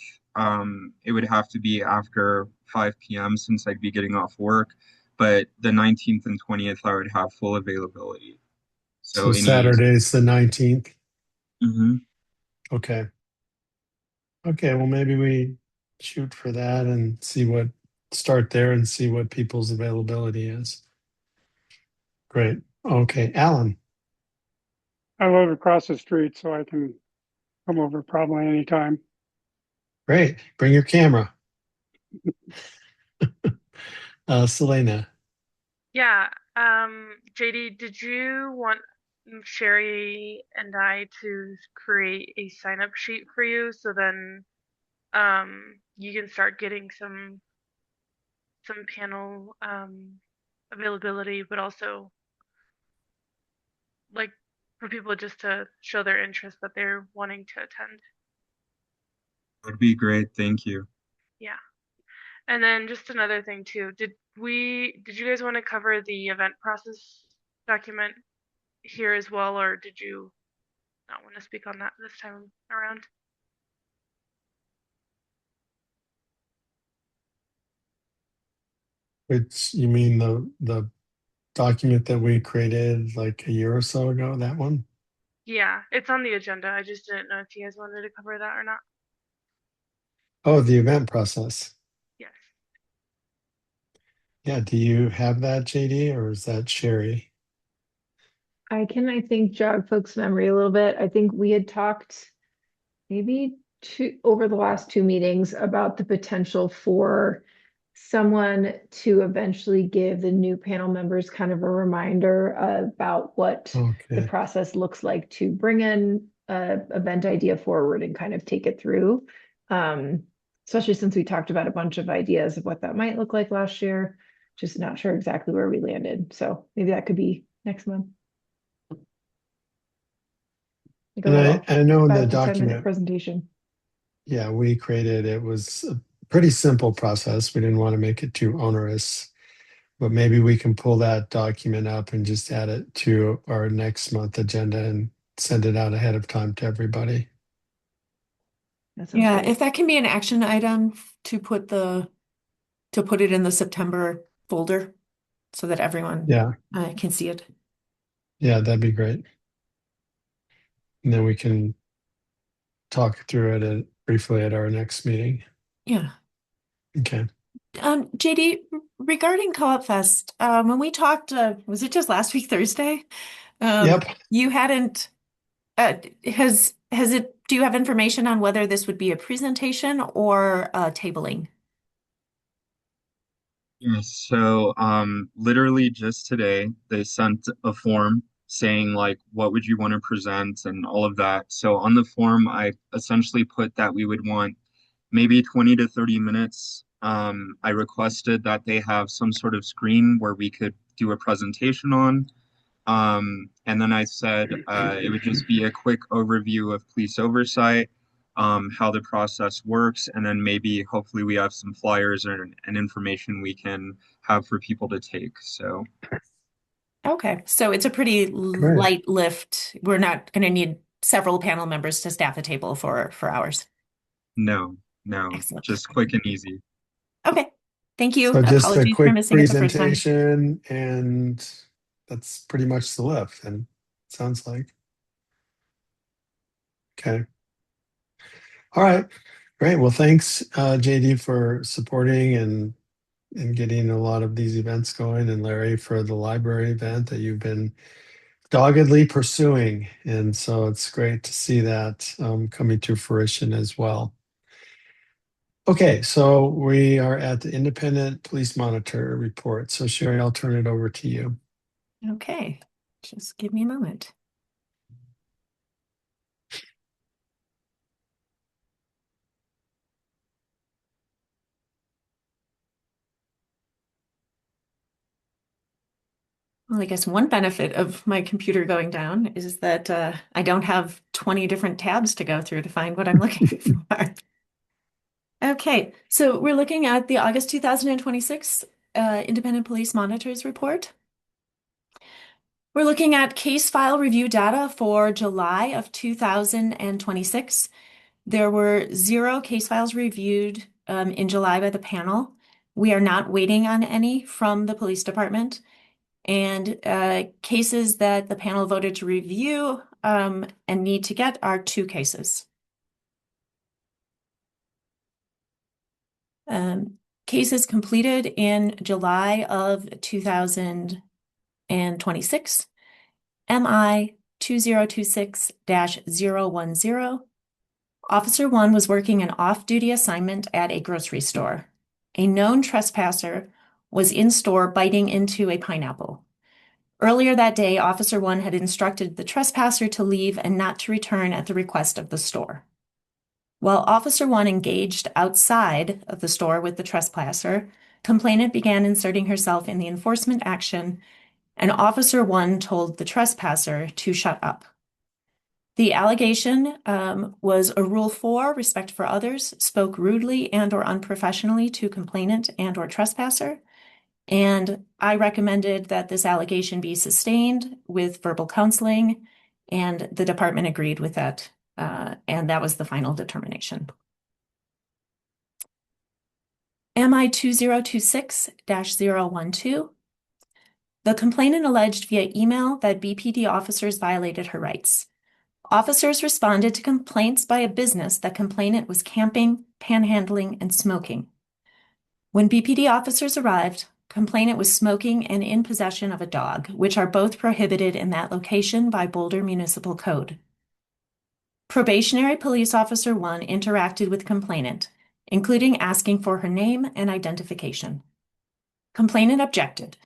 it would have to be after 5 p.m. since I'd be getting off work. But the 19th and 20th, I would have full availability. So So any, Saturday's the 19th. Mhm. Okay. Okay, well, maybe we shoot for that and start there and see what people's availability is. Great. Okay, Alan. I live across the street, so I can come over probably anytime. Great. Bring your camera. Selena. Yeah, JD, did you want Sherry and I to create a sign up sheet for you so then you can start getting some panel availability, but also like for people just to show their interest that they're wanting to attend. That'd be great. Thank you. Yeah. And then just another thing too, did you guys want to cover the event process document here as well, or did you not want to speak on that this time around? Which you mean the document that we created like a year or so ago, that one? Yeah, it's on the agenda. I just didn't know if you guys wanted to cover that or not. Oh, the event process. Yes. Yeah, do you have that, JD, or is that Sherry? I can, I think, jog folks' memory a little bit. I think we had talked maybe over the last two meetings about the potential for someone to eventually give the new panel members kind of a reminder about what the Okay. process looks like to bring in a event idea forward and kind of take it through. Especially since we talked about a bunch of ideas of what that might look like last year, just not sure exactly where we landed. So maybe that could be next month. Like a And little I know in the 5 to 10 minute document, presentation. yeah, we created, it was a pretty simple process. We didn't want to make it too onerous, but maybe we can pull that document up and just add it to our next month agenda and send it out ahead of time to everybody. That sounds Yeah, great. if that can be an action item to put the to put it in the September folder so that everyone can see it. Yeah, that'd be great. And then we can talk through it briefly at our next meeting. Yeah. Okay. JD, regarding Co-op Fest, when we talked, was it just last week, Thursday? Yep. You hadn't, has it, do you have information on whether this would be a presentation or tabling? Yes, so literally just today they sent a form saying like what would you want to present and all of that. So on the form I essentially put that we would want maybe 20 to 30 minutes. I requested that they have some sort of screen where we could do a presentation on. And then I said it would just be a quick overview of police oversight, how the process works, and then maybe hopefully we have some flyers and information we can have for people to take. So Okay, so it's a pretty light lift. We're not going to need several panel members to staff a table for hours. no, Excellent. just quick and easy. Okay, thank you. So just a Apologies for quick missing it the first time. presentation, and that's pretty much the lift, and it sounds like. Okay. All right. Great. Well, thanks, JD, for supporting and getting a lot of these events going, and Larry for the library event that you've been doggedly pursuing. And so it's great to see that coming to fruition as well. Okay, so we are at the Independent Police Monitor report. So Sherry, I'll turn it over to you. Okay, just give me a moment. Well, I guess one benefit of my computer going down is that I don't have 20 different tabs to go through to find what I'm looking for. Okay, so we're looking at the August 2026 Independent Police Monitors report. We're looking at case file review data for July of 2026. There were 0 case files reviewed in July by the panel. We are not waiting on any from the police department. And cases that the panel voted to review and need to get are 2 cases. Cases completed in July of 2026, MI 2026-010. Officer 1 was working an off-duty assignment at a grocery store. A known trespasser was in store biting into a pineapple. Earlier that day, Officer 1 had instructed the trespasser to leave and not to return at the request of the store. While Officer 1 engaged outside of the store with the trespasser, complainant began inserting herself in the enforcement action, and Officer 1 told the trespasser to shut up. The allegation was a Rule 4, respect for others, spoke rudely and or unprofessionally to complainant and or trespasser, and I recommended that this allegation be sustained with verbal counseling, and the department agreed with that, and that was the final determination. MI 2026-012. The complainant alleged via email that BPD officers violated her rights. Officers responded to complaints by a business that complainant was camping, panhandling, and smoking. When BPD officers arrived, complainant was smoking and in possession of a dog, which are both prohibited in that location by Boulder Municipal Code. Probationary Police Officer 1 interacted with complainant, including asking for her name and identification. Complainant objected.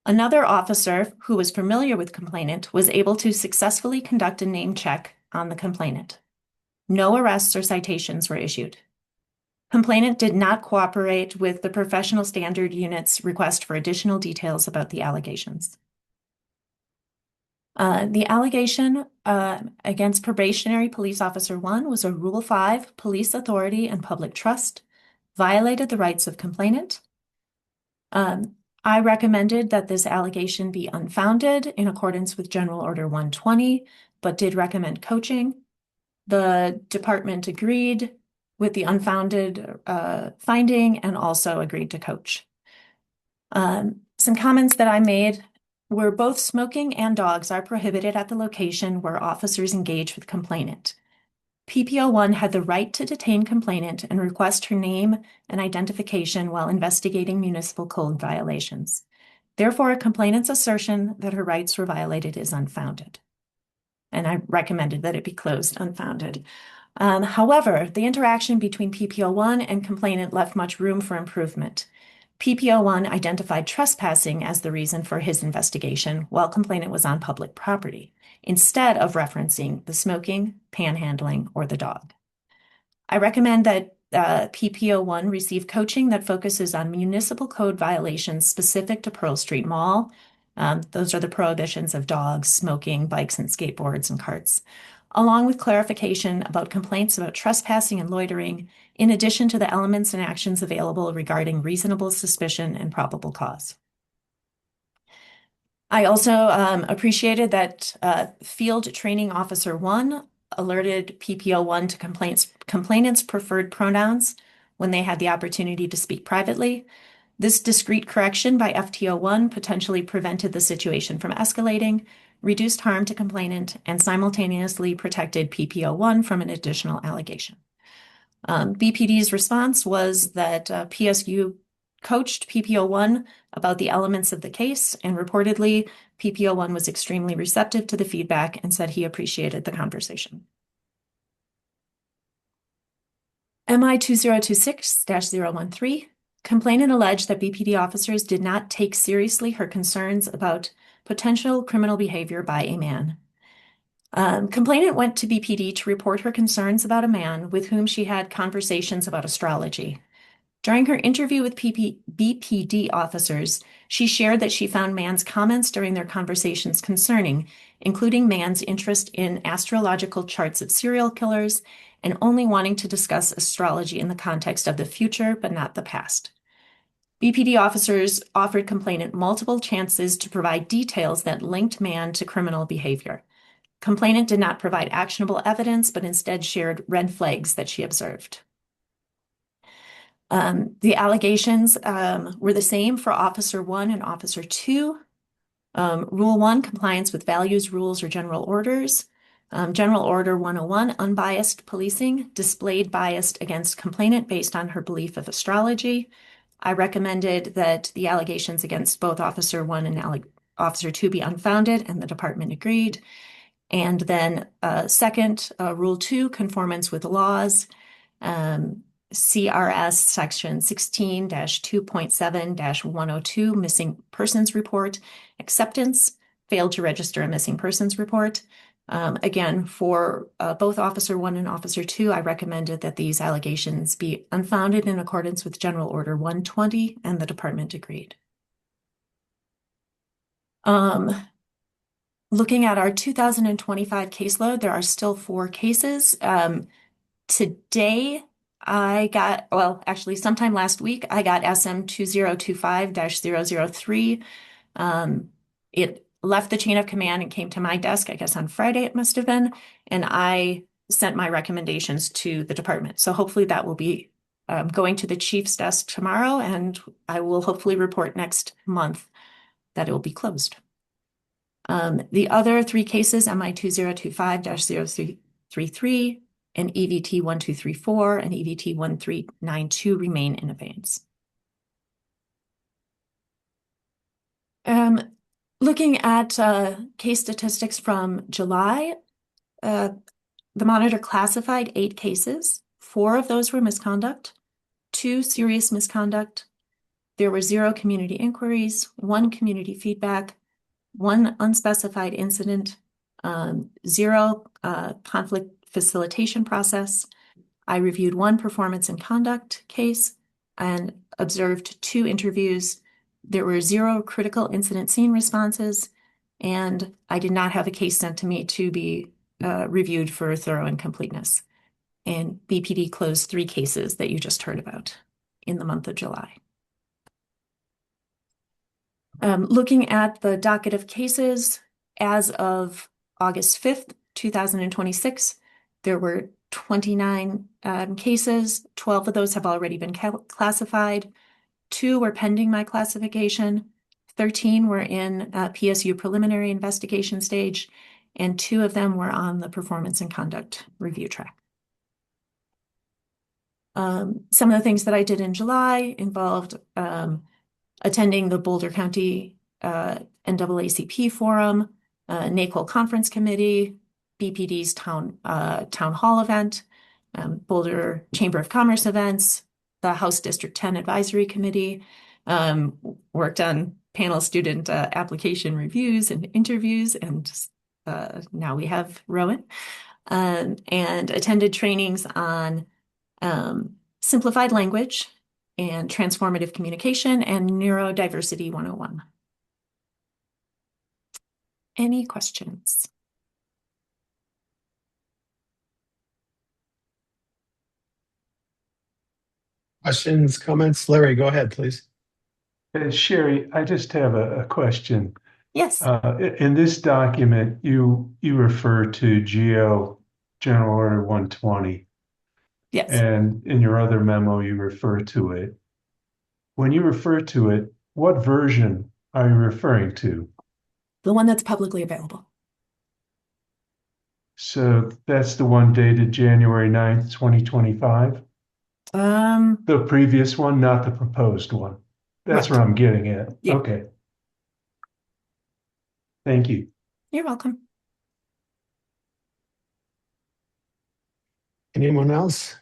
Another officer who was familiar with complainant was able to successfully conduct a name check on the complainant. No arrests or citations were issued. Complainant did not cooperate with the Professional Standard Unit's request for additional details about the allegations. The allegation against Probationary Police Officer 1 was a Rule 5 police authority and public trust, violated the rights of complainant. I recommended that this allegation be unfounded in accordance with General Order 120, but did recommend coaching. The department agreed with the unfounded finding and also agreed to coach. Some comments that I made were both smoking and dogs are prohibited at the location where officers engage with complainant. PPO1 had the right to detain complainant and request her name and identification while investigating municipal code violations. Therefore, a complainant's assertion that her rights were violated is unfounded. And I recommended that it be closed unfounded. However, the interaction between PPO1 and complainant left much room for improvement. PPO1 identified trespassing as the reason for his investigation while complainant was on public property, instead of referencing the smoking, panhandling, or the dog. I recommend that PPO1 receive coaching that focuses on municipal code violations specific to Pearl Street Mall. Those are the prohibitions of dogs, smoking, bikes and skateboards and carts, along with clarification about complaints about trespassing and loitering, in addition to the elements and actions available regarding reasonable suspicion and probable cause. I also appreciated that Field Training Officer 1 alerted PPO1 to complainant's preferred pronouns when they had the opportunity to speak privately. This discreet correction by FTO1 potentially prevented the situation from escalating, reduced harm to complainant, and simultaneously protected PPO1 from an additional allegation. BPD's response was that PSU coached PPO1 about the elements of the case, and reportedly, PPO1 was extremely receptive to the feedback and said he appreciated the conversation. MI 2026-013, complainant alleged that BPD officers did not take seriously her concerns about potential criminal behavior by a man. Complainant went to BPD to report her concerns about a man with whom she had conversations about astrology. During her interview with BPD officers, she shared that she found man's comments during their conversations concerning, including man's interest in astrological charts of serial killers and only wanting to discuss astrology in the context of the future but not the past. BPD officers offered complainant multiple chances to provide details that linked man to criminal behavior. Complainant did not provide actionable evidence, but instead shared red flags that she observed. The allegations were the same for Officer 1 and Officer 2. Rule 1, compliance with values, rules, or general orders. General Order 101, unbiased policing, displayed bias against complainant based on her belief of astrology. I recommended that the allegations against both Officer 1 and Officer 2 be unfounded, and the department agreed. And then second, Rule 2, conformance with laws. CRS section 16-2.7-102, missing persons report, acceptance, failed to register a missing persons report. Again, for both Officer 1 and Officer 2, I recommended that these allegations be unfounded in accordance with General Order 120, and the department agreed. Looking at our 2025 caseload, there are still 4 cases. Today, sometime last week, I got SM 2025-003. It left the chain of command and came to my desk, I guess on Friday it must have been, and I sent my recommendations to the department. So hopefully that will be going to the chief's desk tomorrow, and I will hopefully report next month that it will be closed. The other 3 cases, MI 2025-0333, and EVT 1234 and EVT 1392 remain in abeyance. Looking at case statistics from July, the monitor classified 8 cases. 4 of those were misconduct, 2 serious misconduct. There were 0 community inquiries, 1 community feedback, 1 unspecified incident, 0 conflict facilitation process. I reviewed 1 performance and conduct case and observed 2 interviews. There were 0 critical incident scene responses, and I did not have a case sent to me to be reviewed for thorough and completeness. And BPD closed 3 cases that you just heard about in the month of July. Looking at the docket of cases, as of August 5th, 2026, there were 29 cases. 12 of those have already been classified. 2 were pending my classification. 13 were in PSU preliminary investigation stage, and 2 of them were on the performance and conduct review track. Some of the things that I did in July involved attending the Boulder County NAACP Forum, NACOL Conference Committee, BPD's town hall event, Boulder Chamber of Commerce events, the House District 10 Advisory Committee, worked on panel student application reviews and interviews, and now we have Rowan, and attended trainings on simplified language and transformative communication and neurodiversity 101. Any questions? Questions, comments? Larry, go ahead, please. Sherry, I just have a question. Yes. In this document, you refer to GO General Order 120. Yes. And in your other memo, you refer to it. When you refer to it, what version are you referring to? The one that's publicly available. So that's the one dated January 9th, 2025? The previous one, not the proposed one. That's right. what I'm getting at. Yeah. Okay. Thank you. You're welcome. Anyone else?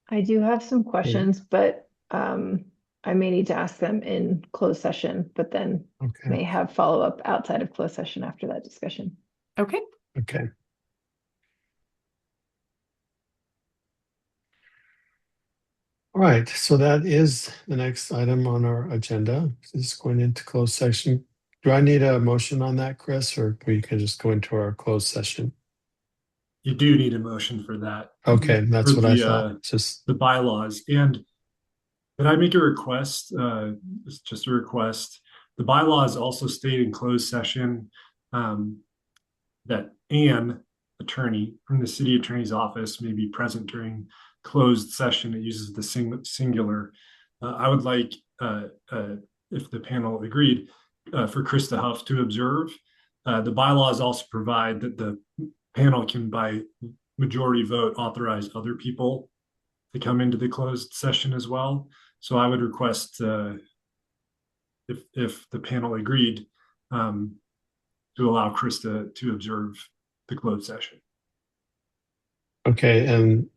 I do have some questions, but I may need to ask them in closed session, but then may have follow-up outside of closed session after that discussion. Okay. Okay. All right, so that is the next item on our agenda. This is going into closed session. Do I need a motion on that, Chris, or we can just go into our closed session? You do need a motion for that. Okay, that's what I the, thought. Just the bylaws. And can I make a request? It's just a request. The bylaws also state in closed session that an attorney from the city attorney's office may be present during closed session. It uses the singular. I would like, if the panel agreed, for Krista Huff to observe. The bylaws also provide that the panel can, by majority vote, authorize other people to come into the closed session as well. So I would request, if the panel agreed, to allow Krista to observe the closed session. okay, and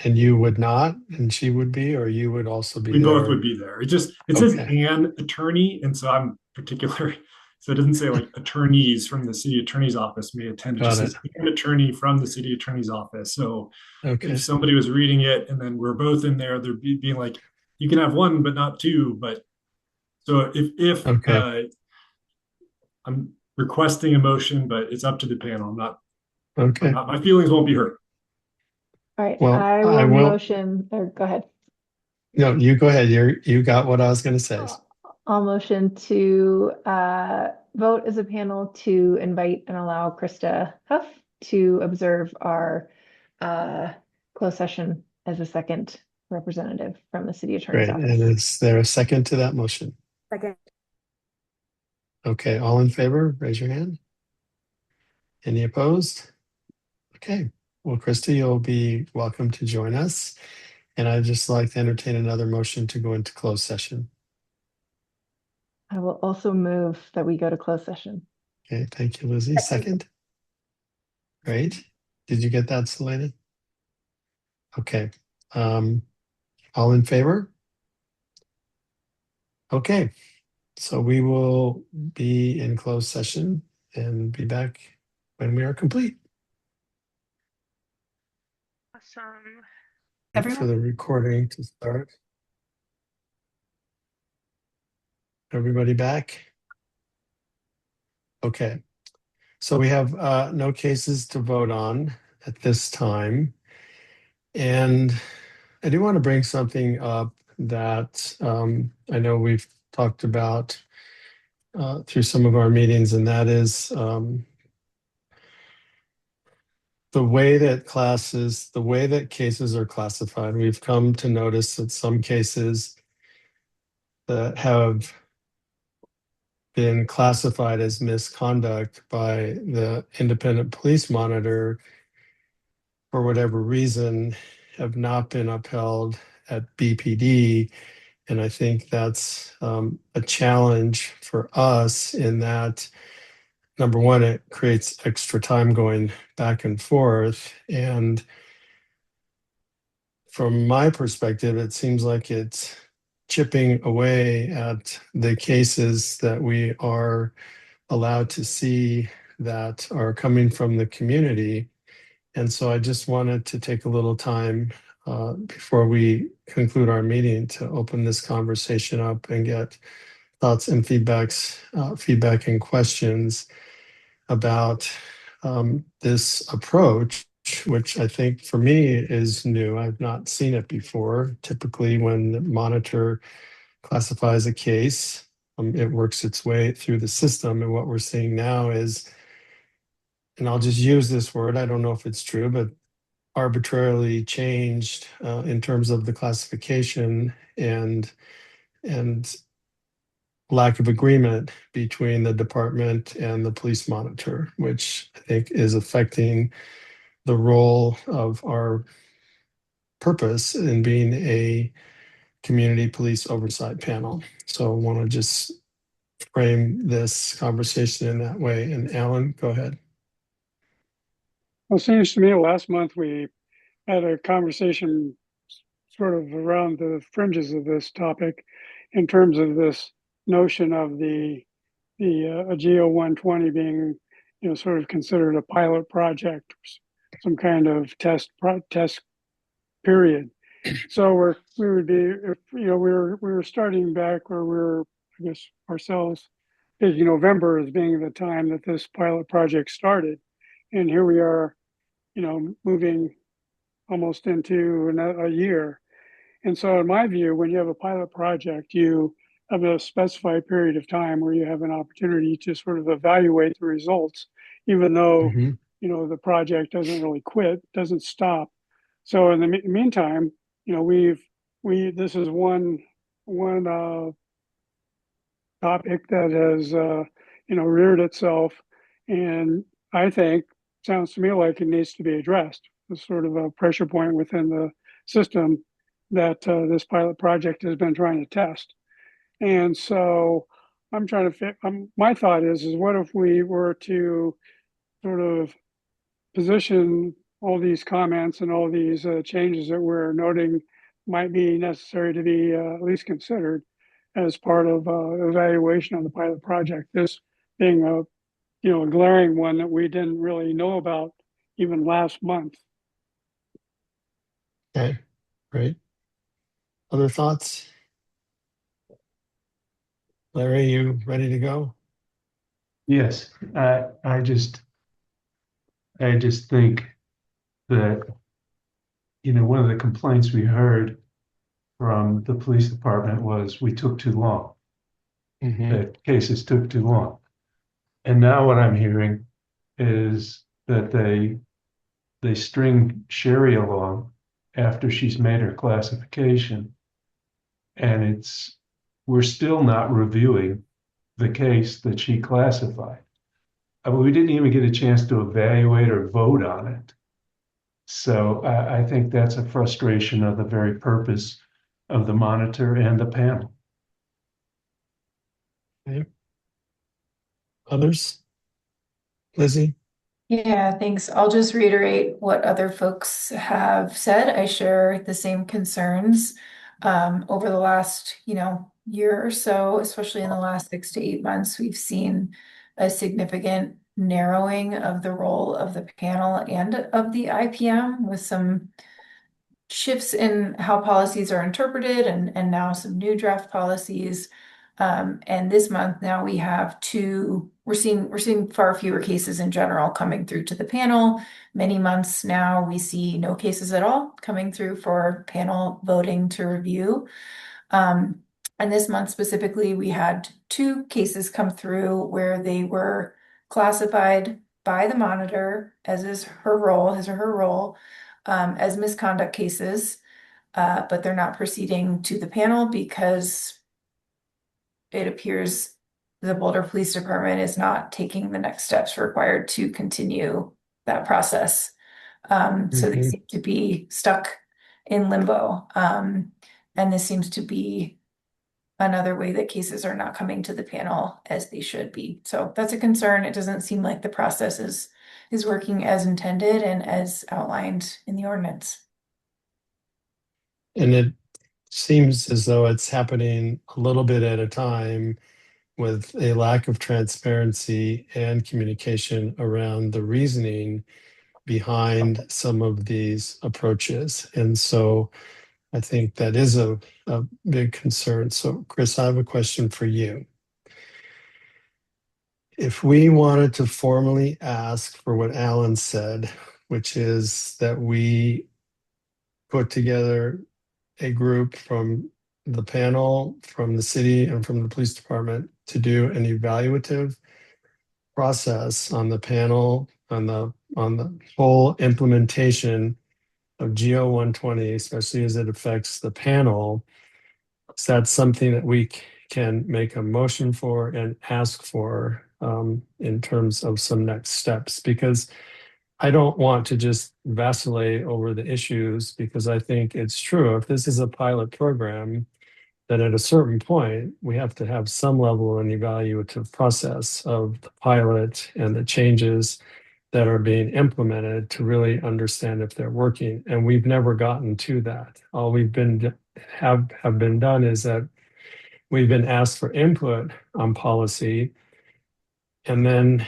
you would not, and she would be, or you would also be We there? both would be there. It says an attorney, and so I'm particular. So it doesn't say like attorneys from the city attorney's office may attend. It just says an attorney from the city attorney's office. So if somebody was reading it and then we're both in there, they're being like, you can have one, but not two. But so if I'm requesting a motion, but it's up to the panel. I'm not. Okay. My feelings won't be hurt. All right. Well, I will motion, or go ahead. No, you go ahead. You got what I was going to say. I'll motion to vote as a panel to invite and allow Krista Huff to observe our closed session as a second representative from the city attorney's office. And is there a second to that motion? Second. Okay, all in favor, raise your hand. Any opposed? Okay, well, Krista, you'll be welcome to join us. And I'd just like to entertain another motion to go into closed session. I will also move that we go to closed session. Okay, thank you, Lizzie. Second? Great. Did you get that, Selena? Okay. All in favor? Okay. So we will be in closed session and be back when we are complete. Awesome. Wait for the recording to start. Everybody back? Okay. So we have no cases to vote on at this time. And I do want to bring something up that I know we've talked about through some of our meetings, and that is the way that cases are classified, we've come to notice that some cases that have been classified as misconduct by the independent police monitor, for whatever reason, have not been upheld at BPD. And I think that's a challenge for us in that, number one, it creates extra time going back and forth. And from my perspective, it seems like it's chipping away at the cases that we are allowed to see that are coming from the community. And so I just wanted to take a little time before we conclude our meeting to open this conversation up and get thoughts and feedback and questions about this approach, which I think for me is new. I've not seen it before. Typically, when the monitor classifies a case, it works its way through the system. And what we're seeing now is, and I'll just use this word, I don't know if it's true, but arbitrarily changed in terms of the classification and lack of agreement between the department and the police monitor, which I think is affecting the role of our purpose in being a community police oversight panel. So I want to just frame this conversation in that way. And Alan, go ahead. Well, it seems to me last month we had a conversation sort of around the fringes of this topic in terms of this notion of the Ageo 120 being, sort of considered a pilot project, some kind of test period. So we would be, if, we were starting back where we were, I guess, ourselves, taking November as being the time that this pilot project started, and here we are, moving almost into a year. And so in my view, when you have a pilot project, you have a specified period of time where you have an opportunity to sort of evaluate the results, even though, the project doesn't really quit, doesn't stop. So in the meantime, this is one topic that has, reared itself. And I think, sounds to me like it needs to be addressed. It's sort of a pressure point within the system that this pilot project has been trying to test. And so I'm trying to my thought is what if we were to sort of position all these comments and all these changes that we're noting might be necessary to be at least considered as part of evaluation of the pilot project. This being a glaring one that we didn't really know about even last month. Okay, great. Other thoughts? Larry, you ready to go? Yes, I just think that, one of the complaints we heard from the police department was we took too long, that cases took too long. And now what I'm hearing is that they string Sherry along after she's made her classification, and we're still not reviewing the case that she classified. I mean, we didn't even get a chance to evaluate or vote on it. So I think that's a frustration of the very purpose of the monitor and the panel. Okay. Others? Lizzie? Yeah, thanks. I'll just reiterate what other folks have said. I share the same concerns over the last, year or so, especially in the last 6 to 8 months, we've seen a significant narrowing of the role of the panel and of the IPM with some shifts in how policies are interpreted and now some new draft policies. And this month now we have we're seeing far fewer cases in general coming through to the panel. Many months now we see no cases at all coming through for panel voting to review. And this month specifically, we had 2 cases come through where they were classified by the monitor, as is her role, his or her role, as misconduct cases, but they're not proceeding to the panel because it appears the Boulder Police Department is not taking the next steps required to continue that process. So they seem to be stuck in limbo. And this seems to be another way that cases are not coming to the panel as they should be. So that's a concern. It doesn't seem like the process is working as intended and as outlined in the ordinance. And it seems as though it's happening a little bit at a time with a lack of transparency and communication around the reasoning behind some of these approaches. And so I think that is a big concern. So, Chris, I have a question for you. If we wanted to formally ask for what Alan said, which is that we put together a group from the panel, from the city, and from the police department to do an evaluative process on the panel, on the whole implementation of GO 120, especially as it affects the panel, is that something that we can make a motion for and ask for in terms of some next steps? Because I don't want to just vacillate over the issues, because I think it's true. If this is a pilot program, then at a certain point, we have to have some level of an evaluative process of the pilot and the changes that are being implemented to really understand if they're working. And we've never gotten to that. All we've been have been done is that we've been asked for input on policy, and then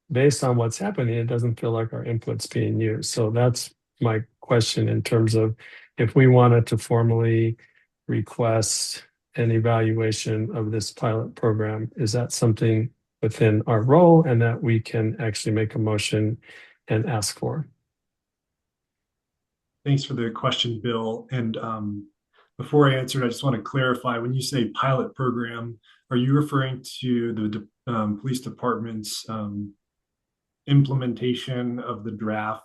based on what's happening, it doesn't feel like our input's being used. So that's my question in terms of if we wanted to formally request an evaluation of this pilot program, is that something within our role and that we can actually make a motion and ask for? Thanks for the question, Bill. And before I answer, I just want to clarify, when you say pilot program, are you referring to the police department's implementation of the draft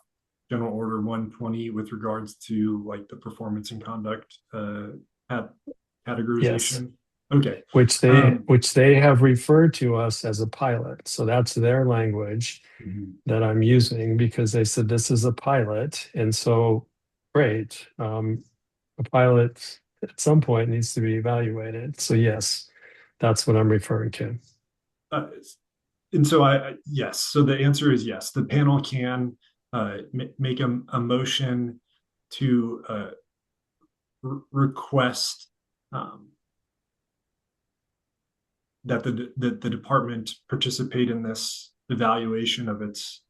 General Order 120 with regards to like the performance and conduct categorization? Yes. Okay. Which they have referred to us as a pilot. So that's their language that I'm using, because they said this is a pilot. And so, great. A pilot at some point needs to be evaluated. So yes, that's what I'm referring to. And so yes, so the answer is yes. The panel can make a motion to request that the department participate in this evaluation of its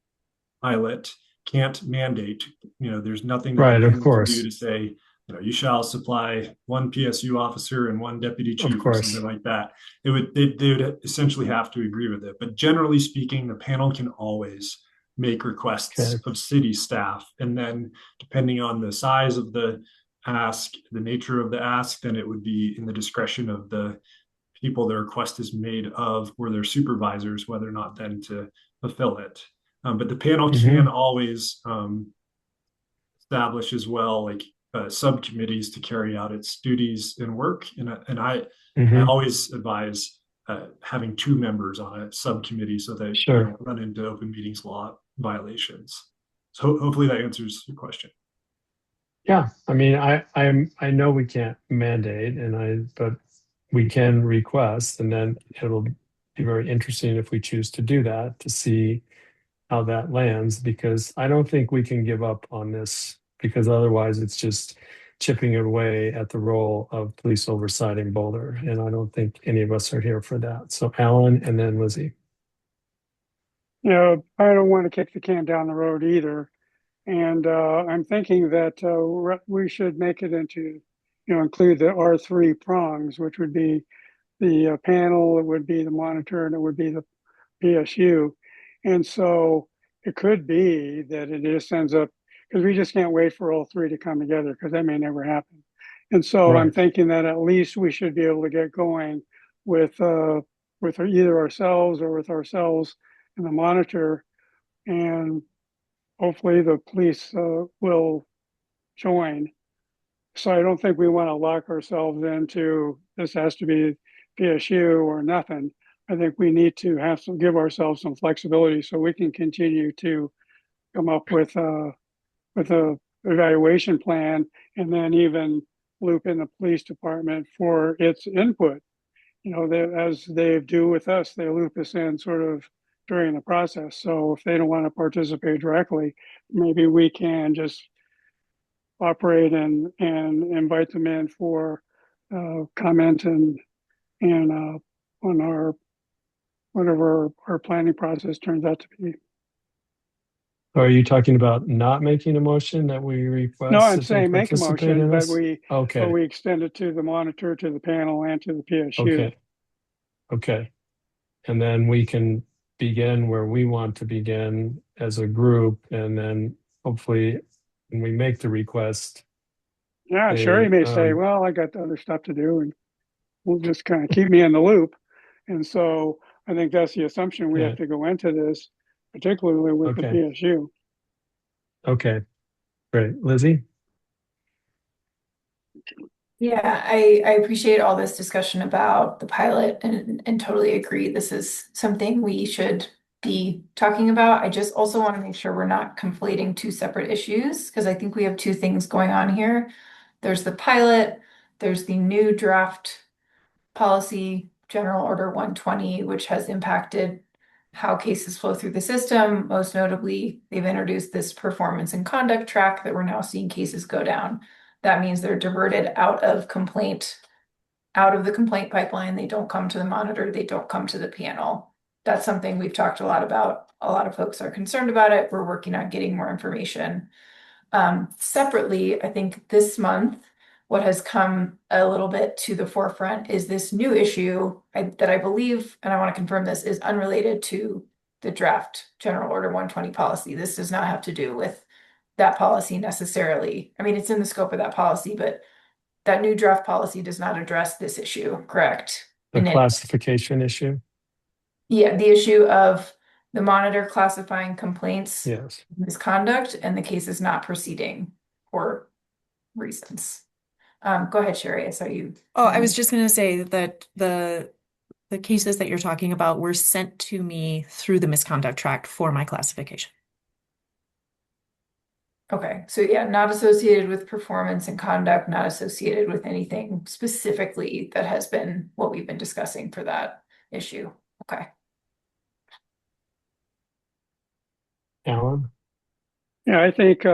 pilot. Can't mandate, there's nothing that right, the of panel course. can do to say, you shall supply one PSU officer and one deputy chief or something like that. They would essentially have to agree with it. But generally speaking, the panel can always make requests of city staff. And then depending on the size of the ask, the nature of the ask, then it would be in the discretion of the people the request is made of or their supervisors, whether or not then to fulfill it. But the panel can always establish as well, like subcommittees to carry out its duties and work. And I always advise having 2 members on a subcommittee so that you don't run into open meetings law violations. So hopefully that answers your question. Yeah, I mean, I know we can't mandate, but we can request, and then it'll be very interesting if we choose to do that, to see how that lands, because I don't think we can give up on this, because otherwise it's just chipping away at the role of police oversight in Boulder. And I don't think any of us are here for that. So Alan and then Lizzie. I don't want to kick the can down the road either. And I'm thinking that we should make it into, include the R3 prongs, which would be the panel, it would be the monitor, and it would be the PSU. And so it could be that it just ends up, because we just can't wait for all 3 to come together, because that may never happen. And so I'm thinking that at least we should be able to get going with either ourselves or with ourselves and the monitor and hopefully the police will join. So I don't think we want to lock ourselves into this has to be PSU or nothing. I think we need to give ourselves some flexibility so we can continue to come up with a evaluation plan, and then even loop in the police department for its input. As they do with us, they loop us in sort of during the process. So if they don't want to participate directly, maybe we can just operate and invite them in for comment and on our whatever our planning process turns out to be. Are you talking about not making a motion that we No, request I'm that they saying make a participate motion, in but this? Okay, we extend it to the monitor, to the panel, and to the PSU. okay. And then we can begin where we want to begin as a group, and then hopefully when we make the request, Yeah, Sherry may say, well, I got other stuff to do, and will just kind of keep me in the loop. And so I think that's the assumption we have to go into this, particularly with the PSU. Okay, great. Lizzie? Yeah, I appreciate all this discussion about the pilot and totally agree. This is something we should be talking about. I just also want to make sure we're not conflating two separate issues because I think we have two things going on here. There's the pilot, there's the new draft policy, General Order 120, which has impacted how cases flow through the system. Most notably, they've introduced this performance and conduct track that we're now seeing cases go down. That means they're diverted out of the complaint pipeline. They don't come to the monitor, they don't come to the panel. That's something we've talked a lot about. A lot of folks are concerned about it. We're working on getting more information. Separately, I think this month, what has come a little bit to the forefront is this new issue that I believe, and I want to confirm this, is unrelated to the draft General Order 120 policy. This does not have to do with that policy necessarily. I mean, it's in the scope of that policy, but that new draft policy does not address this issue, correct? The classification issue? Yeah, the issue of the monitor classifying complaints misconduct and the case is not proceeding for reasons. Go ahead, Sherry. I saw you. Oh, I was just going to say that the cases that you're talking about were sent to me through the misconduct track for my classification. Okay, so yeah, not associated with performance and conduct, not associated with anything specifically that has been what we've been discussing for that issue. Okay. Alan? Yeah, I think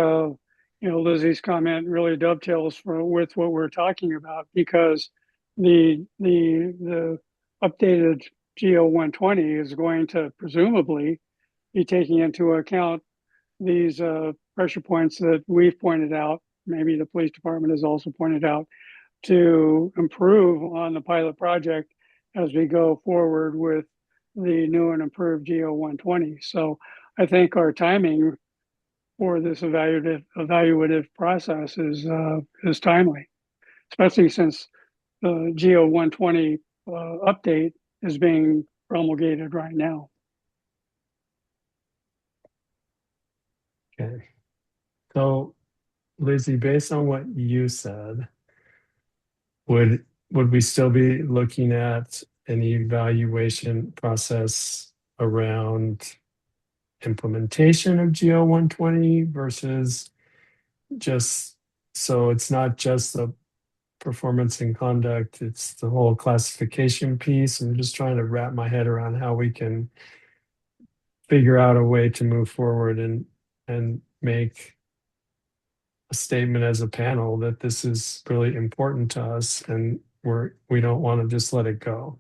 Lizzie's comment really dovetails with what we're talking about, because the updated GO 120 is going to presumably be taking into account these pressure points that we've pointed out, maybe the police department has also pointed out, to improve on the pilot project as we go forward with the new and improved GO 120. So I think our timing for this evaluative process is timely, especially since the GO 120 update is being promulgated right now. Okay. So, Lizzie, based on what you said, would we still be looking at an evaluation process around implementation of GO 120 versus just, so it's not just the performance and conduct, it's the whole classification piece? I'm just trying to wrap my head around how we can figure out a way to move forward and make a statement as a panel that this is really important to us and we don't want to just let it go.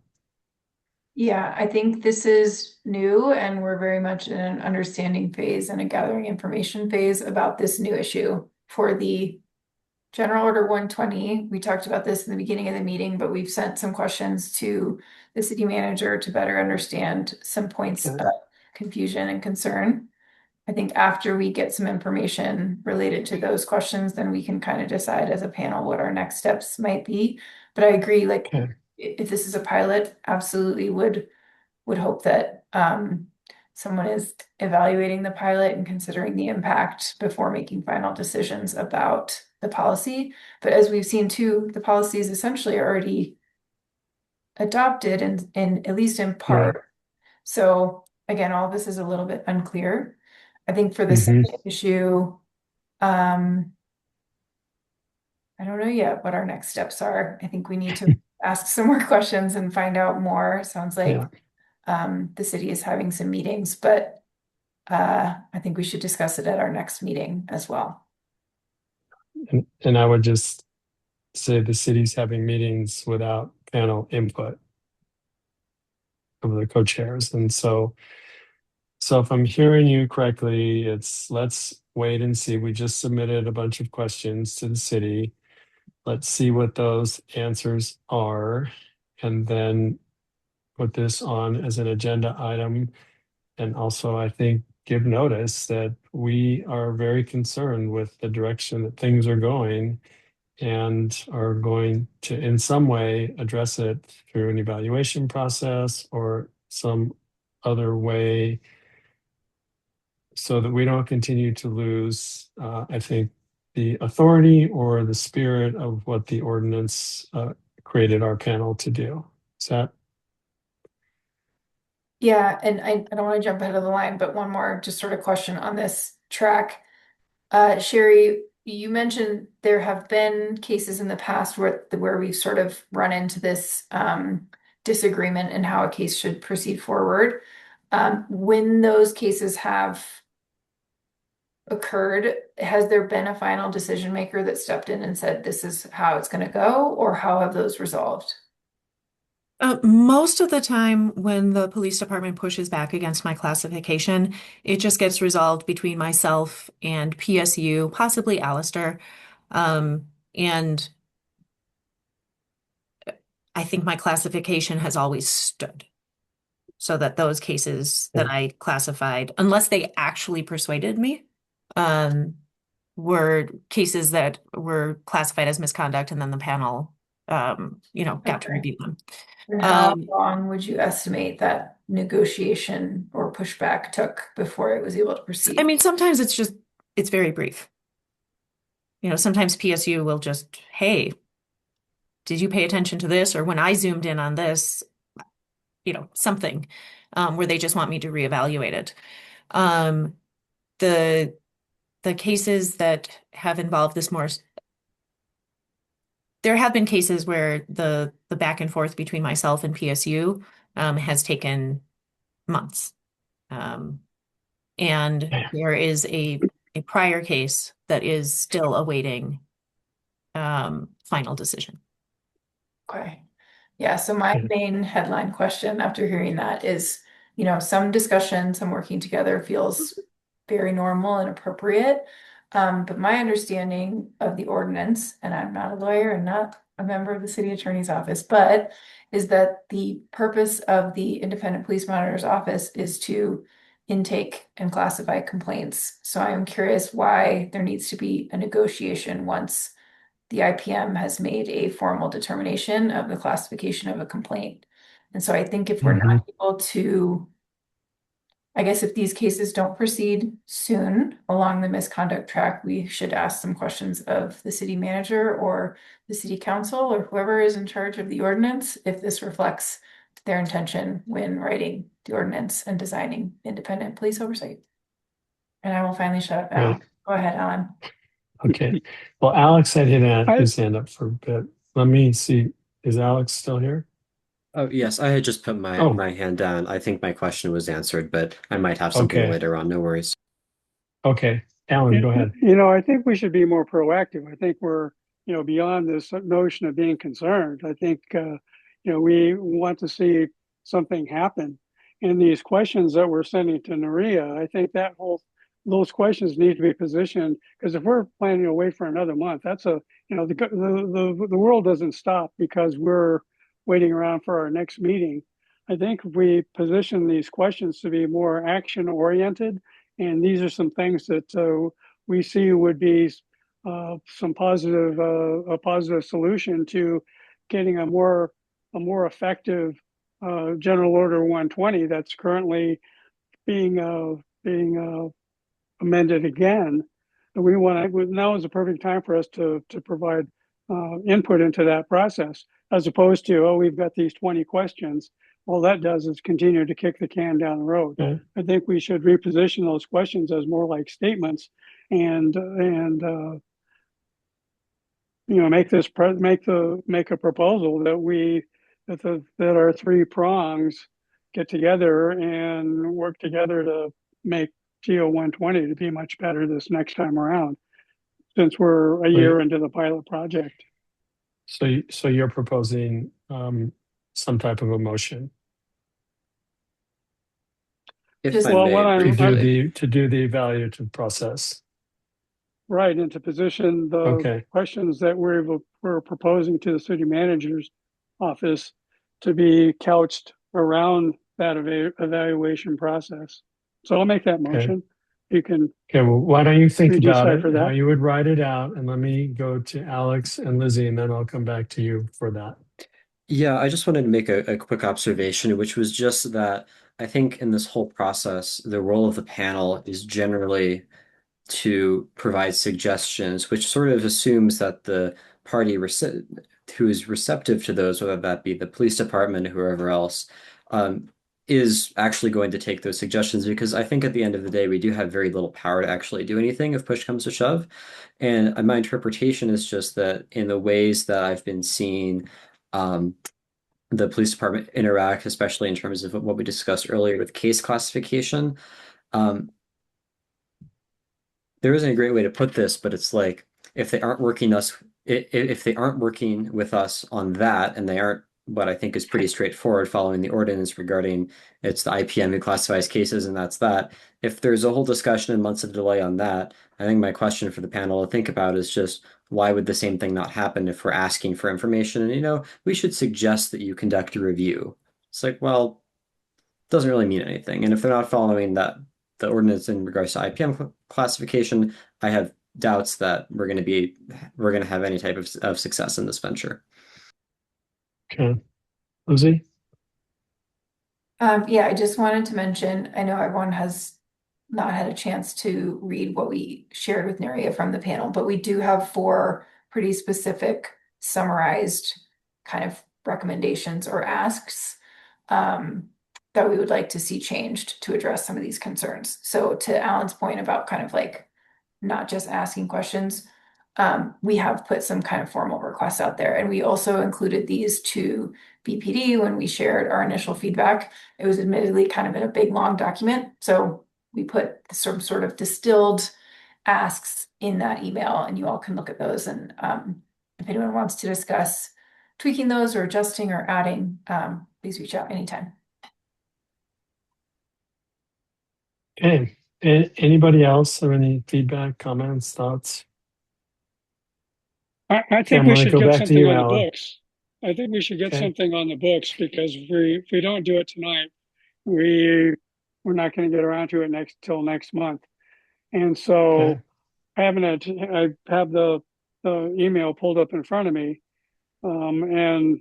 Yeah, I think this is new and we're very much in an understanding phase and a gathering information phase about this new issue for the General Order 120. We talked about this in the beginning of the meeting, but we've sent some questions to the city manager to better understand some points of confusion and concern. I think after we get some information related to those questions, then we can kind of decide as a panel what our next steps might be. But I agree, like if this is a pilot, absolutely would hope that someone is evaluating the pilot and considering the impact before making final decisions about the policy. But as we've seen too, the policy is essentially already adopted in at least in part. Right. So again, all this is a little bit unclear. I think for the Mhm. second issue, I don't know yet what our next steps are. I think we need to ask some more questions and find out more. Sounds like the city is having some meetings, but I think we should discuss it at our next meeting as well. And I would just say the city's having meetings without panel input of the co-chairs. And so if I'm hearing you correctly, it's let's wait and see. We just submitted a bunch of questions to the city. Let's see what those answers are, and then put this on as an agenda item. And also, I think, give notice that we are very concerned with the direction that things are going and are going to, in some way, address it through an evaluation process or some other way so that we don't continue to lose, I think, the authority or the spirit of what the ordinance created our panel to do. Is that? Yeah, and I don't want to jump ahead of the line, but one more just sort of question on this track. Sherry, you mentioned there have been cases in the past where we've sort of run into this disagreement in how a case should proceed forward. When those cases have occurred, has there been a final decision maker that stepped in and said, this is how it's going to go, or how have those resolved? Most of the time, when the police department pushes back against my classification, it just gets resolved between myself and PSU, possibly Alistair. And I think my classification has always stood. So that those cases that I classified, unless they actually persuaded me, were cases that were classified as misconduct, and then the panel, got to review them. And how long would you estimate that negotiation or pushback took before it was able to proceed? I mean, sometimes it's very brief. Sometimes PSU will just, hey, did you pay attention to this? Or when I zoomed in on this, something, where they just want me to reevaluate it. The cases that have involved this more, there have been cases where the back and forth between myself and PSU has taken months. And there is a prior case that is still awaiting final decision. Okay. Yeah, so my main headline question after hearing that is, some discussion, some working together feels very normal and appropriate. But my understanding of the ordinance, and I'm not a lawyer and not a member of the city attorney's office, but is that the purpose of the independent police monitor's office is to intake and classify complaints. So I am curious why there needs to be a negotiation once the IPM has made a formal determination of the classification of a complaint. And so I think if we're not able to, I guess if these cases don't proceed soon along the misconduct track, we should ask some questions of the city manager or the city council or whoever is in charge of the ordinance, if this reflects their intention when writing the ordinance and designing independent police oversight. And I will finally shut up now. Right. Go ahead, Alan. Okay. Well, Alex had his hand up for a bit. Let me see. Is Alex still here? Oh, yes, I had just put my hand down. I think my question was answered, but I might have something later on. No worries. Okay. Alan, go ahead. I think we should be more proactive. I think we're, beyond this notion of being concerned. I think, we want to see something happen. And these questions that we're sending to Naria, I think those questions need to be positioned, because if we're planning to wait for another month, that's the world doesn't stop because we're waiting around for our next meeting. I think if we position these questions to be more action oriented, and these are some things that we see would be a positive solution to getting a more effective General Order 120 that's currently being amended again. And now is the perfect time for us to provide input into that process, as opposed to, oh, we've got these 20 questions. All that does is continue to kick the can down the road. Okay. I think we should reposition those questions as more like statements and make a proposal that our three prongs get together and work together to make GO 120 to be much better this next time around, since we're a year into the pilot project. So you're proposing some type of a motion If I Well, may to do the evaluative process. Right, and to position the Okay. questions that we're proposing to the city manager's office to be couched around that evaluation process. So I'll make that motion. You can Okay, well, why don't you think about it, decipher how that. you would write it out, and let me go to Alex and Lizzie, and then I'll come back to you for that. Yeah, I just wanted to make a quick observation, which was just that I think in this whole process, the role of the panel is generally to provide suggestions, which sort of assumes that the party who is receptive to those, whether that be the police department or whoever else, is actually going to take those suggestions, because I think at the end of the day, we do have very little power to actually do anything if push comes to shove. And my interpretation is just that in the ways that I've been seeing the police department interact, especially in terms of what we discussed earlier with case classification, there isn't a great way to put this, but it's like if they aren't working with us on that, and they aren't, what I think is pretty straightforward following the ordinance regarding it's the IPM who classifies cases, and that's that. If there's a whole discussion and months of delay on that, I think my question for the panel to think about is just why would the same thing not happen if we're asking for information? And we should suggest that you conduct a review. It's like, well, it doesn't really mean anything. And if they're not following the ordinance in regards to IPM classification, I have doubts that we're going to have any type of success in this venture. Okay, Lizzie? Yeah, I just wanted to mention, I know everyone has not had a chance to read what we shared with Neria from the panel, but we do have 4 pretty specific summarized kind of recommendations or asks that we would like to see changed to address some of these concerns. So to Alan's point about kind of like not just asking questions, we have put some kind of formal requests out there. And we also included these to BPD when we shared our initial feedback. It was admittedly kind of in a big, long document. So we put some sort of distilled asks in that email, and you all can look at those. And if anyone wants to discuss tweaking those or adjusting or adding, please reach out anytime. Okay, anybody else have any feedback, comments, thoughts? I think we should get something on the books. I think we should get something on the books, because if we don't do it tonight, we're not going to get around to it till next month. And so I have the email pulled up in front of me, and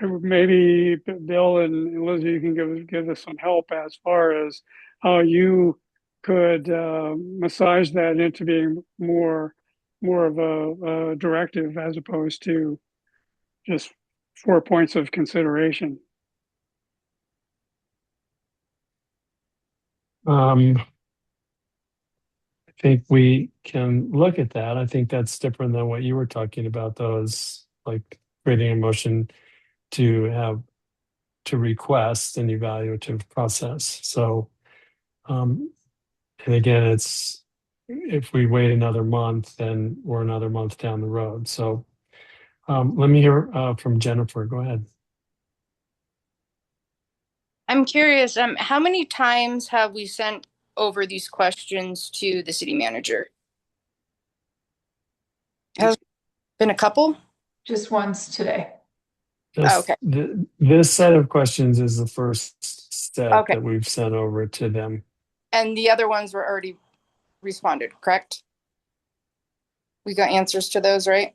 maybe Bill and Lizzie, you can give us some help as far as how you could massage that into being more of a directive, as opposed to just 4 points of consideration. I think we can look at that. I think that's different than what you were talking about, those like creating a motion to request an evaluative process. So, and again, it's if we wait another month, then we're another month down the road. So, let me hear from Jennifer. Go ahead. I'm curious, how many times have we sent over these questions to the city manager? Has been a couple? Just once today. Okay. This set of questions is the first set Okay. that we've sent over to them. And the other ones were already responded, correct? We got answers to those, right?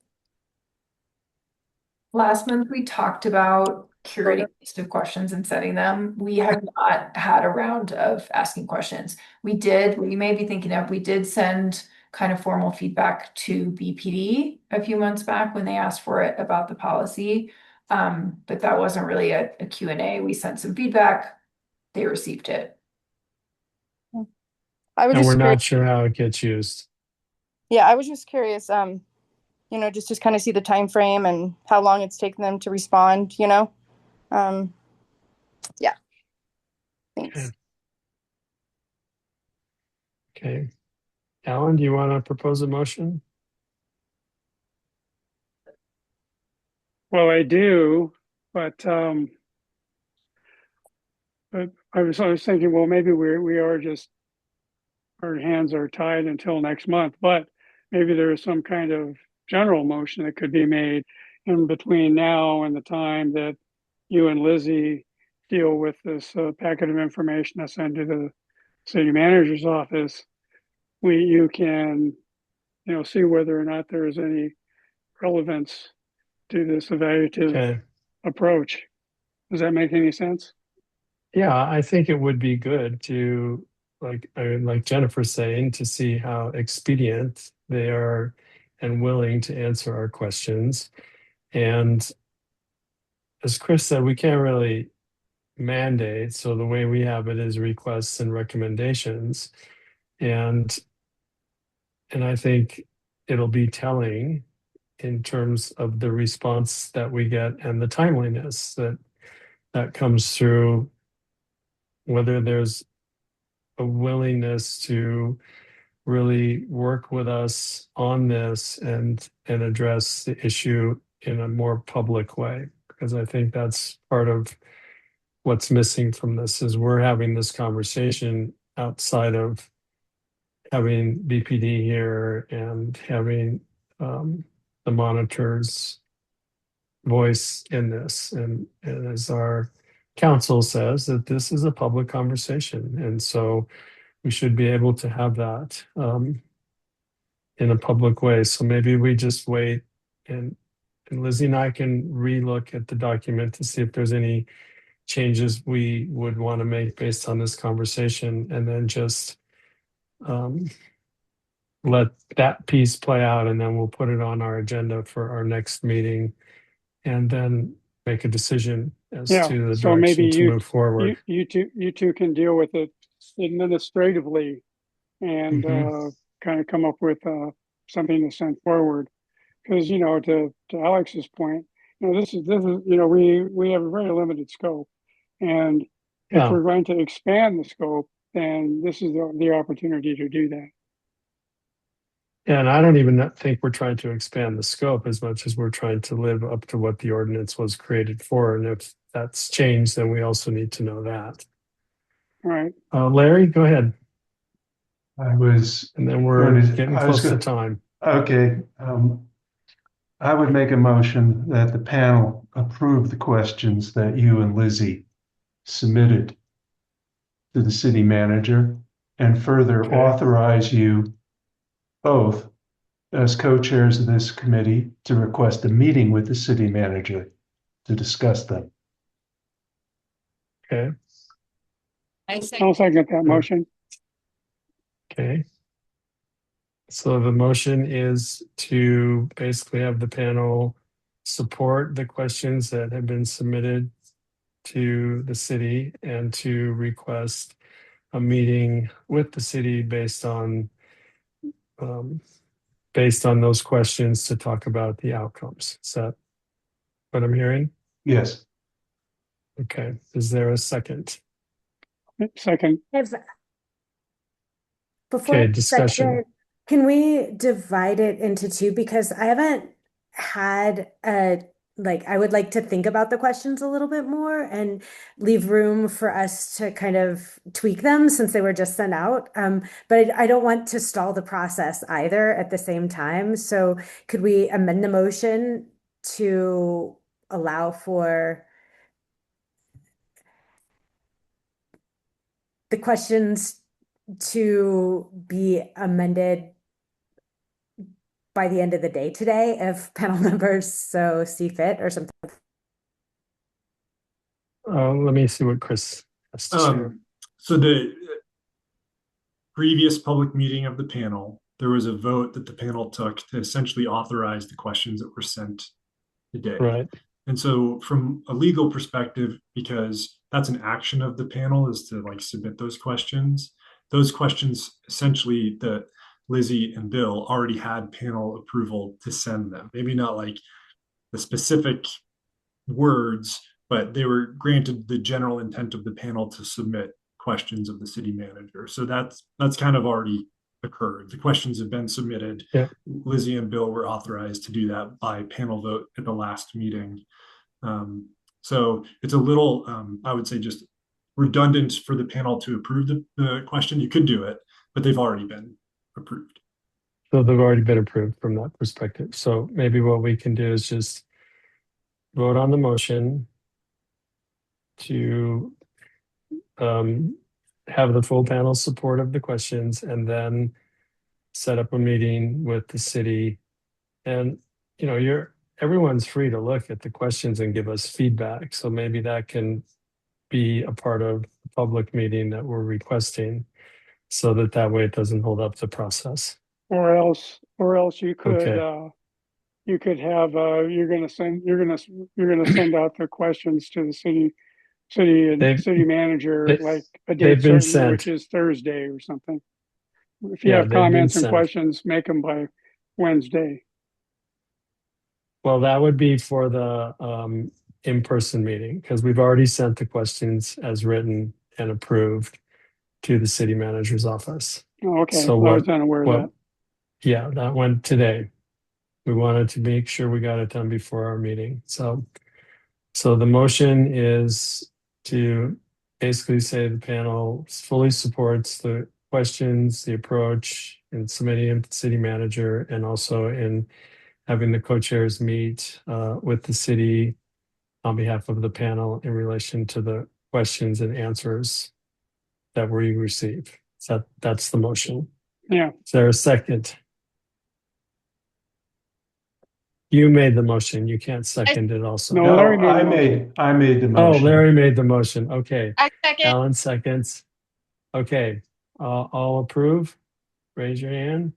Last month, we talked about curating a list of questions and setting them. We have not had a round of asking questions. We did, what you may be thinking of, we did send kind of formal feedback to BPD a few months back when they asked for it about the policy. But that wasn't really a Q&A. We sent some feedback, they received it. I was And just we're curious. not sure how it gets used. Yeah, I was just curious, just to kind of see the time frame and how long it's taken them to respond, yeah. Thanks. Okay. Alan, do you want to propose a motion? Well, I do, but I was thinking, well, maybe we are just, our hands are tied until next month, but maybe there is some kind of general motion that could be made in between now and the time that you and Lizzie deal with this packet of information I send to the city manager's office. You can, see whether or not there is any relevance to this evaluative approach. Does that make any sense? Yeah, I think it would be good to, like Jennifer's saying, to see how expedient they are and willing to answer our questions. And as Chris said, we can't really mandate. So the way we have it is requests and recommendations. And I think it'll be telling in terms of the response that we get and the timeliness that comes through, whether there's a willingness to really work with us on this and address the issue in a more public way. Because I think that's part of what's missing from this is we're having this conversation outside of having BPD here and having the monitor's voice in this. And as our council says, that this is a public conversation. And so we should be able to have that in a public way. So maybe we just wait and Lizzie and I can relook at the document to see if there's any changes we would want to make based on this conversation, and then just let that piece play out, and then we'll put it on our agenda for our next meeting, and then make a decision as to the So maybe direction to move forward. you two can deal with it administratively and kind of come up with something to send forward. Because to Alex's point, this is we have a very limited scope, and if we're going to expand the scope, then this is the opportunity to do that. And I don't even think we're trying to expand the scope as much as we're trying to live up to what the ordinance was created for. And if that's changed, then we also need to know that. All right. Larry, go ahead. And then we're getting close to time. Okay. I would make a motion that the panel approve the questions that you and Lizzie submitted to the city manager, and further authorize you both as co-chairs of this committee to request a meeting with the city manager to discuss them. Okay. I'll second that motion. Okay. So the motion is to basically have the panel support the questions that have been submitted to the city and to request a meeting with the city based on those questions to talk about the outcomes. Is that what I'm hearing? Yes. Okay. Is there a second? Second. Okay, discussion. Can we divide it into two? Because I haven't had I would like to think about the questions a little bit more and leave room for us to kind of tweak them since they were just sent out. But I don't want to stall the process either at the same time. So could we amend the motion to allow for the questions to be amended by the end of the day today if panel members so see fit or something? Let me see what Chris has to share. So the previous public meeting of the panel, there was a vote that the panel took to essentially authorize the questions that were sent today. Right. And so from a legal perspective, because that's an action of the panel is to like submit those questions essentially that Lizzie and Bill already had panel approval to send them. Maybe not like the specific words, but they were granted the general intent of the panel to submit questions of the city manager. So that's kind of already occurred. The questions have been submitted. Yeah. Lizzie and Bill were authorized to do that by panel vote at the last meeting. So it's a little, I would say, just redundant for the panel to approve the question. You could do it, but they've already been approved. So they've already been approved from that perspective. So maybe what we can do is just vote on the motion to have the full panel support of the questions and then set up a meeting with the city. And, you know, everyone's free to look at the questions and give us feedback. So maybe that can be a part of the public meeting that we're requesting so that way it doesn't hold up the process. Or else you could Okay. you could have you're gonna send out the questions to the city manager like a they've date been certain, sent. which is Thursday or something. If you Yeah, have they've been comments and sent. questions, make them by Wednesday. Well, that would be for the in-person meeting because we've already sent the questions as written and approved to the city manager's office. Oh, okay. So I was unaware of that. Yeah, that went today. We wanted to make sure we got it done before our meeting. So the motion is to basically say the panel fully supports the questions, the approach, and submitting them to the city manager, and also in having the co-chairs meet with the city on behalf of the panel in relation to the questions and answers that we receive. So that's the motion. Yeah. Is there a second? You made the motion. You can't second it also. No, Larry made I made the Oh, motion. Larry made the motion. Okay. I second. Alan seconds. Okay. All approve? Raise your hand.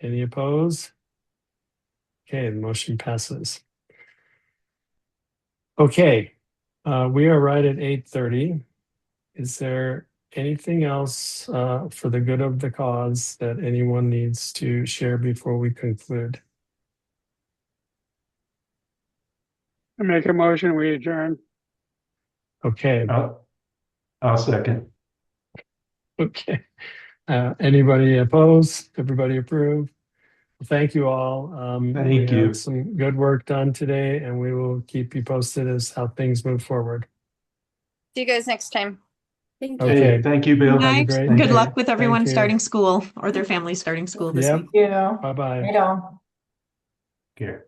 Any opposed? Okay, the motion passes. Okay. We are right at 8:30. Is there anything else for the good of the cause that anyone needs to share before we conclude? I make a motion, we adjourn. Okay. I'll second. Okay. Anybody opposed? Everybody approve? Thank you all. Thank we you. had some good work done today, and we will keep you posted as how things move forward. See you guys next time. Thank you. Okay. Hey, thank you, Bill. Have a great Good day. luck with everyone Thank you. starting school or their family starting school this Yep. week. Yeah. Bye-bye. Right on. Here.